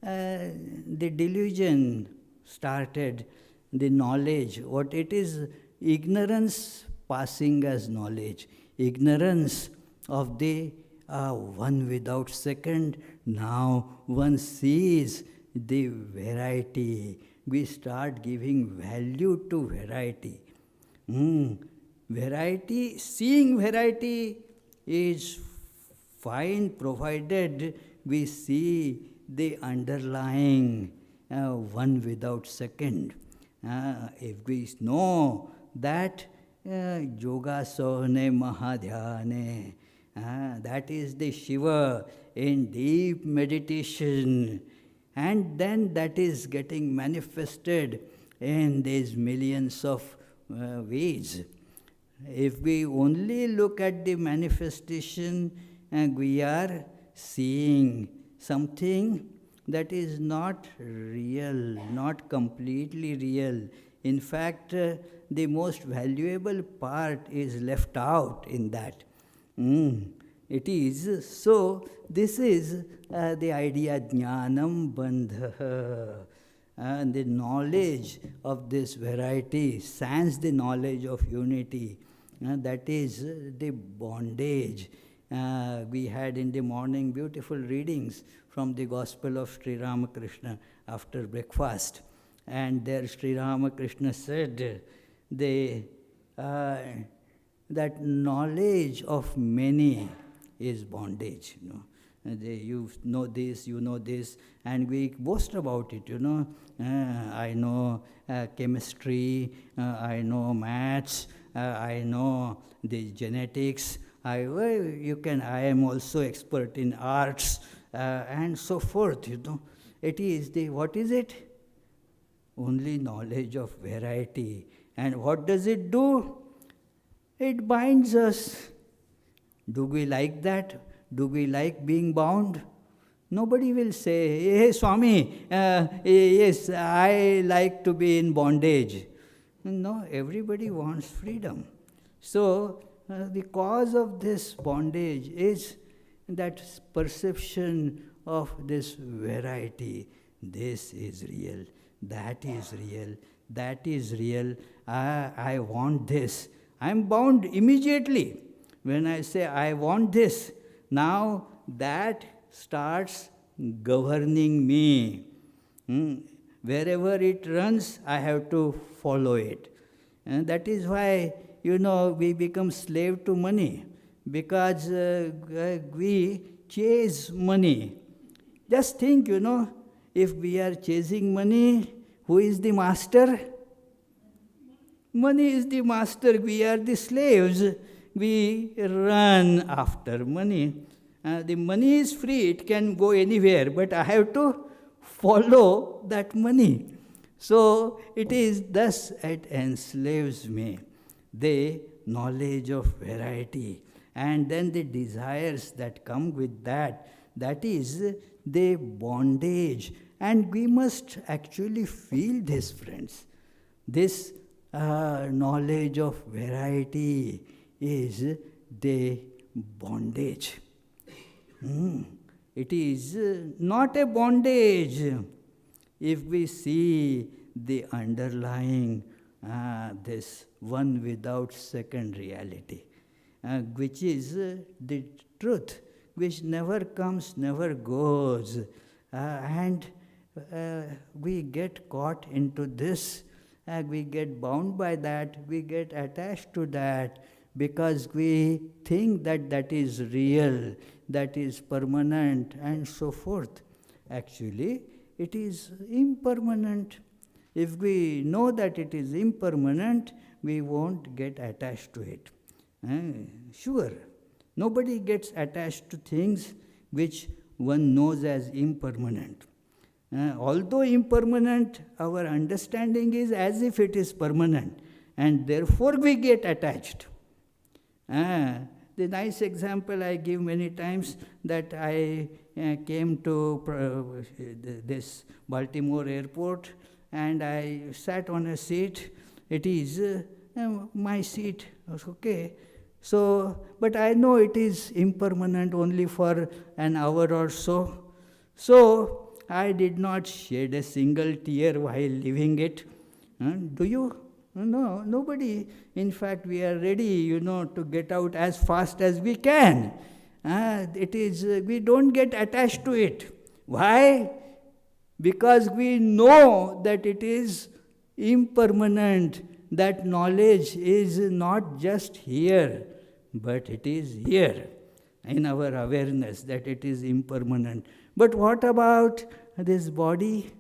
the delusion started, the knowledge. What it is, ignorance passing as knowledge. Ignorance of the one without second. Now one sees the variety. We start giving value to variety. Variety, seeing variety is fine, provided we see the underlying one without second. If we know that yogasone mahadhyane, that is the Shiva in deep meditation, and then that is getting manifested in these millions of ways. If we only look at the manifestation, we are seeing something that is not real, not completely real. In fact, the most valuable part is left out in that. It is. So, this is the idea, jnanam bandha. And the knowledge of this variety, sans the knowledge of unity, that is the bondage. We had in the morning beautiful readings from the Gospel of Sri Ramakrishna after breakfast. And there Sri Ramakrishna said that knowledge of many is bondage. You know this, you know this, and we boast about it, I know chemistry, I know maths, I know the genetics, I am also expert in arts, and so forth, It is what is it? Only knowledge of variety. And what does it do? It binds us. Do we like that? Do we like being bound? Nobody will say, hey Swami, yes, I like to be in bondage. No, everybody wants freedom. So, the cause of this bondage is that perception of this variety. this is real, that is real, that is real, I want this. I am bound immediately. When I say I want this, now that starts governing me. Wherever it runs, I have to follow it. And that is why, we become slave to money, because we chase money. Just think, if we are chasing money, who is the master? Money is the master. We are the slaves. We run after money. The money is free. It can go anywhere, but I have to follow that money. So it is thus it enslaves me. The knowledge of variety, and then the desires that come with that, that is the bondage. And we must actually feel this, friends. This knowledge of variety is the bondage. It is not a bondage if we see the underlying this one without second reality, which is the truth, which never comes, never goes. And we get caught into this, we get bound by that, we get attached to that, because we think that that is real, that is permanent, and so forth. Actually, it is impermanent. If we know that it is impermanent, we won't get attached to it. Sure, nobody gets attached to things which one knows as impermanent. Although impermanent, our understanding is as if it is permanent, and therefore we get attached. The nice example I give many times, that I came to this Baltimore airport, and I sat on a seat. It is my seat, okay. So, but I know it is impermanent only for an hour or so. So, I did not shed a single tear while leaving it. Do you? No, nobody. In fact, we are ready, to get out as fast as we can. It is, we don't get attached to it. Why? Because we know that it is impermanent. That knowledge is not just here, but it is here in our awareness that it is impermanent. But what about this body?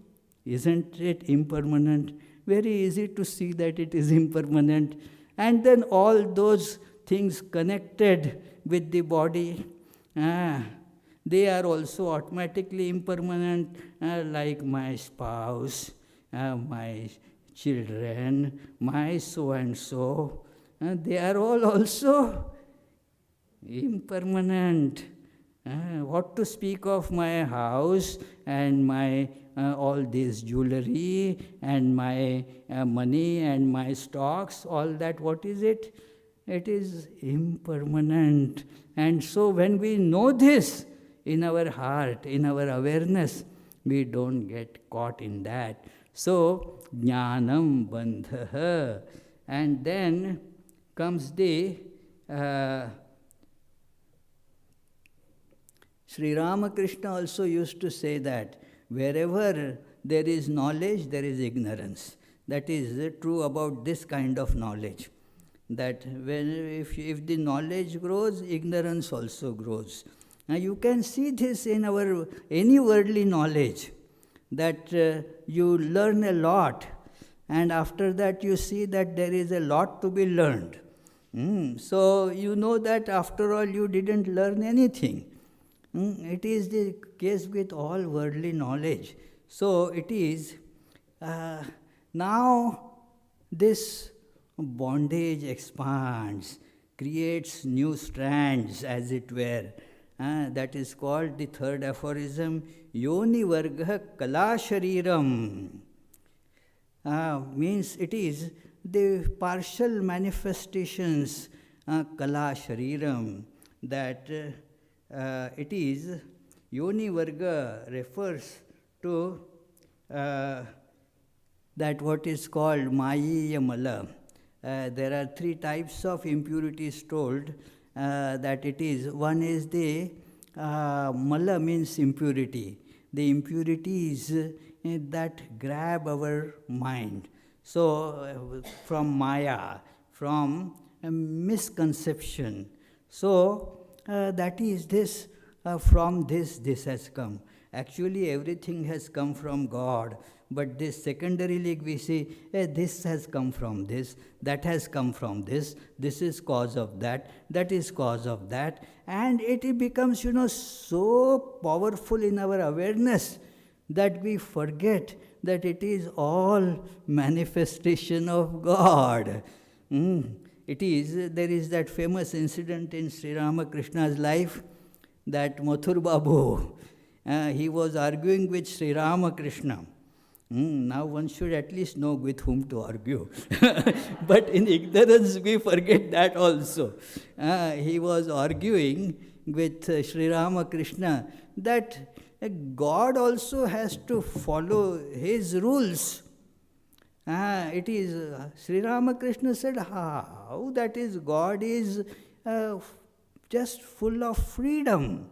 Isn't it impermanent? Very easy to see that it is impermanent. And then all those things connected with the body, they are also automatically impermanent, like my spouse, my children, my so-and-so. They are all also impermanent. What to speak of my house and my all this jewelry and my money and my stocks, all that, what is it? It is impermanent. And so when we know this in our heart, in our awareness, we don't get caught in that. So, jnanam bandha. And then comes the Sri Ramakrishna also used to say that wherever there is knowledge, there is ignorance. That is true about this kind of knowledge. That if the knowledge grows, ignorance also grows. Now you can see this in any worldly knowledge, that you learn a lot, and after that you see that there is a lot to be learned. So you know that after all you didn't learn anything. It is the case with all worldly knowledge. So it is, now this bondage expands, creates new strands, as it were. That is called the third aphorism, Yoni Varga Kala Shariram. Means it is the partial manifestations, Kala Shariram, that it is, Yoni Varga refers to that what is called Mayiya Mala. There are three types of impurities told that it is. One is the Mala means impurity. The impurities that grab our mind. So from Maya, from misconception. So that is this, from this has come. Actually, everything has come from God, but this secondarily we say, this has come from this, that has come from this is cause of that is cause of that, and it becomes, so powerful in our awareness that we forget that it is all manifestation of God. There is that famous incident in Sri Ramakrishna's life, that Mathur Babu, he was arguing with Sri Ramakrishna. Now one should at least know with whom to argue. But in ignorance we forget that also. He was arguing with Sri Ramakrishna that God also has to follow his rules. Sri Ramakrishna said, how that is, God is just full of freedom.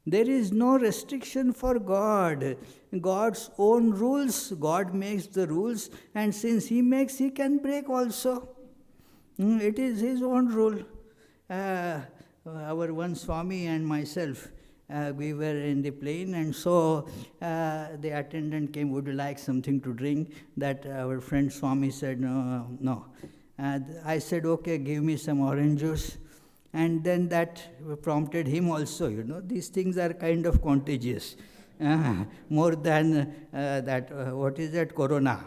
There is no restriction for God. God's own rules, God makes the rules, and since he makes, he can break also. It is his own rule. Our one Swami and myself, we were in the plane, and so the attendant came, would you like something to drink? That our friend Swami said, no. I said, okay, give me some orange juice. And then that prompted him also, these things are kind of contagious, more than that, what is that, corona.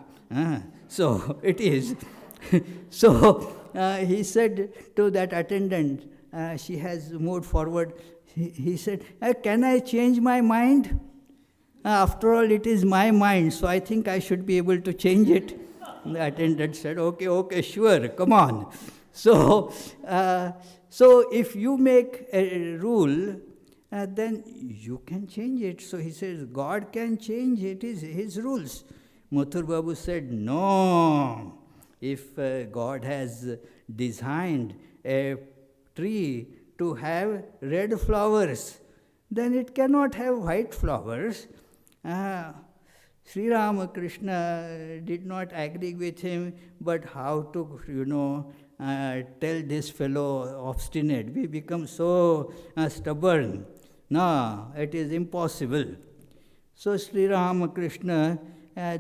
So it is. So he said to that attendant, she has moved forward, he said, can I change my mind? After all, it is my mind, so I think I should be able to change it. The attendant said, okay, sure, come on. So if you make a rule, then you can change it. So he says, God can change, it is his rules. Mathur Babu said, no. If God has designed a tree to have red flowers, then it cannot have white flowers. Sri Ramakrishna did not agree with him, but how to, tell this fellow obstinate. We become so stubborn. No, it is impossible. So Sri Ramakrishna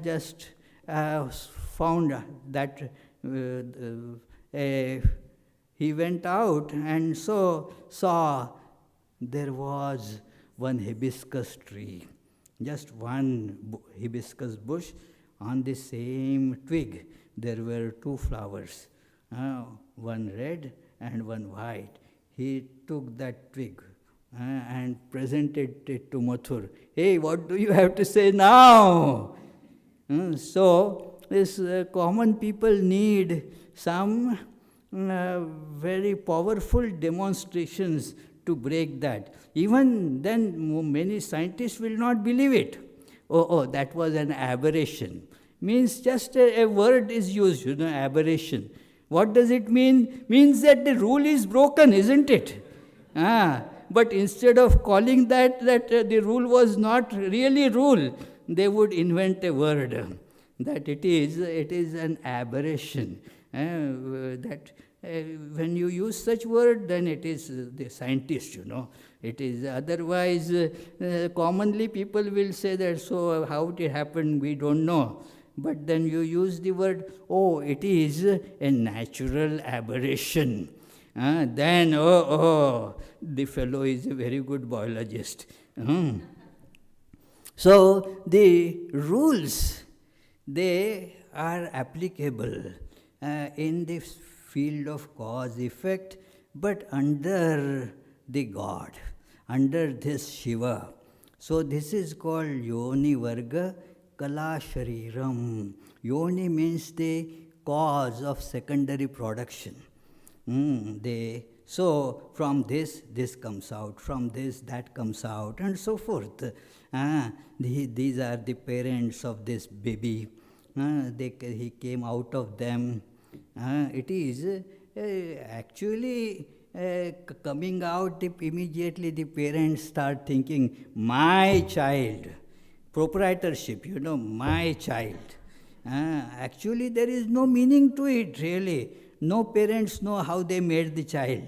just found that he went out and so saw there was one hibiscus tree, just one hibiscus bush. On the same twig there were two flowers, one red and one white. He took that twig and presented it to Mathur. Hey, what do you have to say now? So this common people need some very powerful demonstrations to break that. Even then, many scientists will not believe it. Oh, that was an aberration. Means just a word is used, aberration. What does it mean? Means that the rule is broken, isn't it? But instead of calling that the rule was not really rule, they would invent a word that it is an aberration. That when you use such word, then it is the scientist, It is otherwise, commonly people will say that, so how it happened, we don't know. But then you use the word, it is a natural aberration. Then, the fellow is a very good biologist. So the rules, they are applicable in the field of cause-effect, but under the God, under this Shiva. So this is called Yoni Varga Kala Shariram. Yoni means the cause of secondary production. The So from this comes out, from this that comes out, and so forth. These are the parents of this baby. He came out of them. It is actually coming out, immediately the parents start thinking, my child, proprietorship, my child. Actually, there is no meaning to it, really. No parents know how they made the child,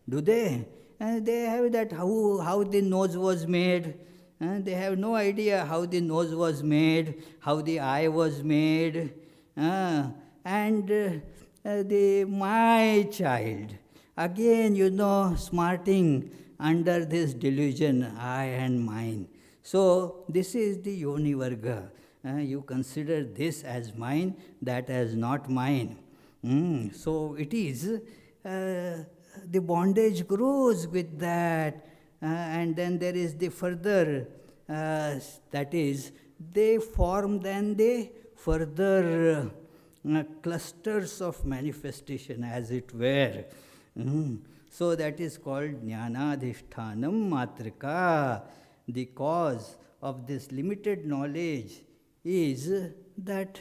do they? They have that how the nose was made. They have no idea how the nose was made, how the eye was made. And the my child, again, smarting under this delusion, I and mine. So this is the yoni varga. You consider this as mine, that as not mine. So it is, the bondage grows with that. And then there is the further, that is, they form then the further clusters of manifestation, as it were. So that is called jnanadhishthanam matrika. The cause of this limited knowledge is that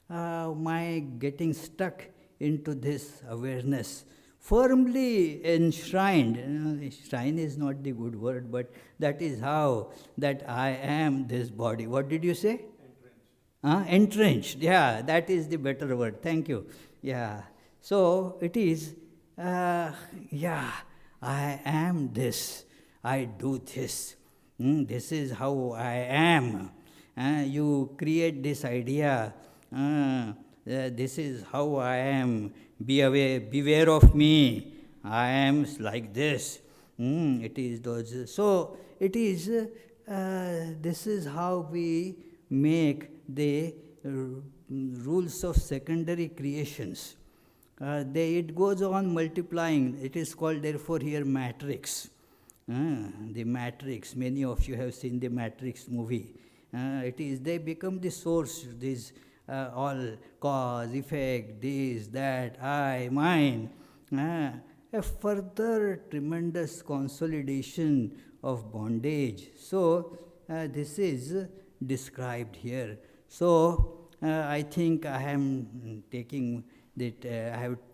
my getting stuck into this awareness, firmly enshrined. Shrine is not the good word, but that is how that I am this body. What did you say? Entrenched. Yeah, that is the better word. Thank you. Yeah. So it is, I am this. I do this. This is how I am. You create this idea. This is how I am. Be aware, beware of me. I am like this. It is those. So it is. This is how we make the rules of secondary creations. It goes on multiplying. It is called, therefore, here matrix. The matrix. Many of you have seen the Matrix movie. It is. They become the source. These all cause, effect, this, that, I, mine. A further tremendous consolidation of bondage. So this is described here. So I think I am taking that.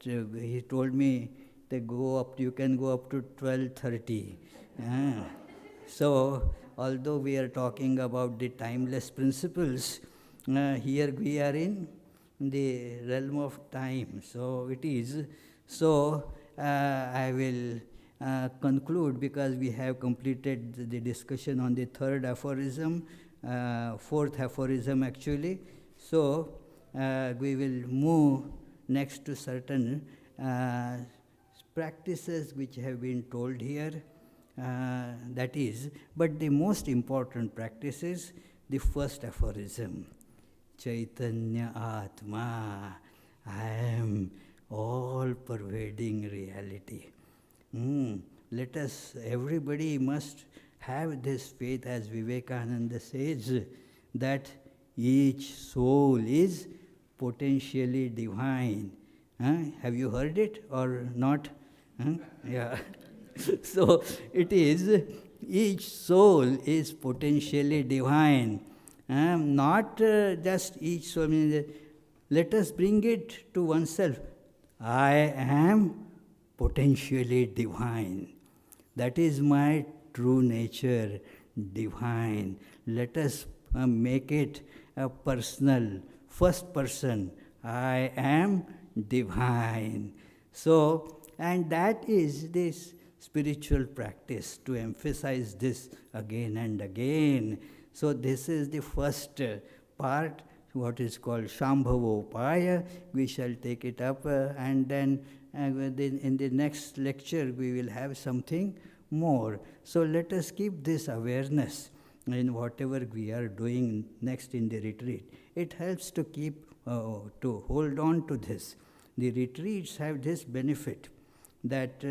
He told me they go up. You can go up to 12:30. So although we are talking about the timeless principles, here we are in the realm of time. So it is. So I will conclude, because we have completed the discussion on the third aphorism, fourth aphorism actually. So we will move next to certain practices which have been told here. That is, but the most important practice is the first aphorism. Chaitanya Atma, I am all-pervading reality. Let us, everybody must have this faith, as Vivekananda says, that each soul is potentially divine. Have you heard it or not? Yeah. So it is, each soul is potentially divine. Not just each soul. Let us bring it to oneself. I am potentially divine. That is my true nature, divine. Let us make it a personal, first person. I am divine. So, and that is this spiritual practice, to emphasize this again and again. So this is the first part, what is called Shambhavopaya. We shall take it up and then in the next lecture we will have something more. So let us keep this awareness in whatever we are doing next in the retreat. It helps to keep, to hold on to this. The retreats have this benefit that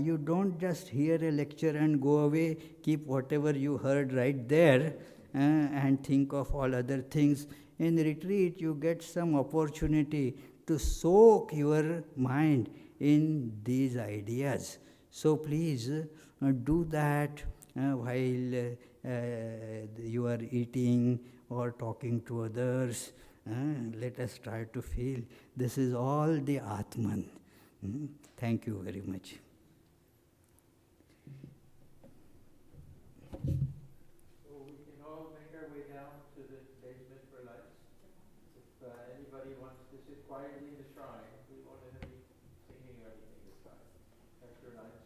you don't just hear a lecture and go away, keep whatever you heard right there and think of all other things. In retreat, you get some opportunity to soak your mind in these ideas. So please do that while you are eating or talking to others. Let us try to feel this is all the Atman. Thank you very much. So we can all make our way down to the basement for lunch. If anybody wants to sit quietly in the shrine, we won't have any singing or anything this time after lunch.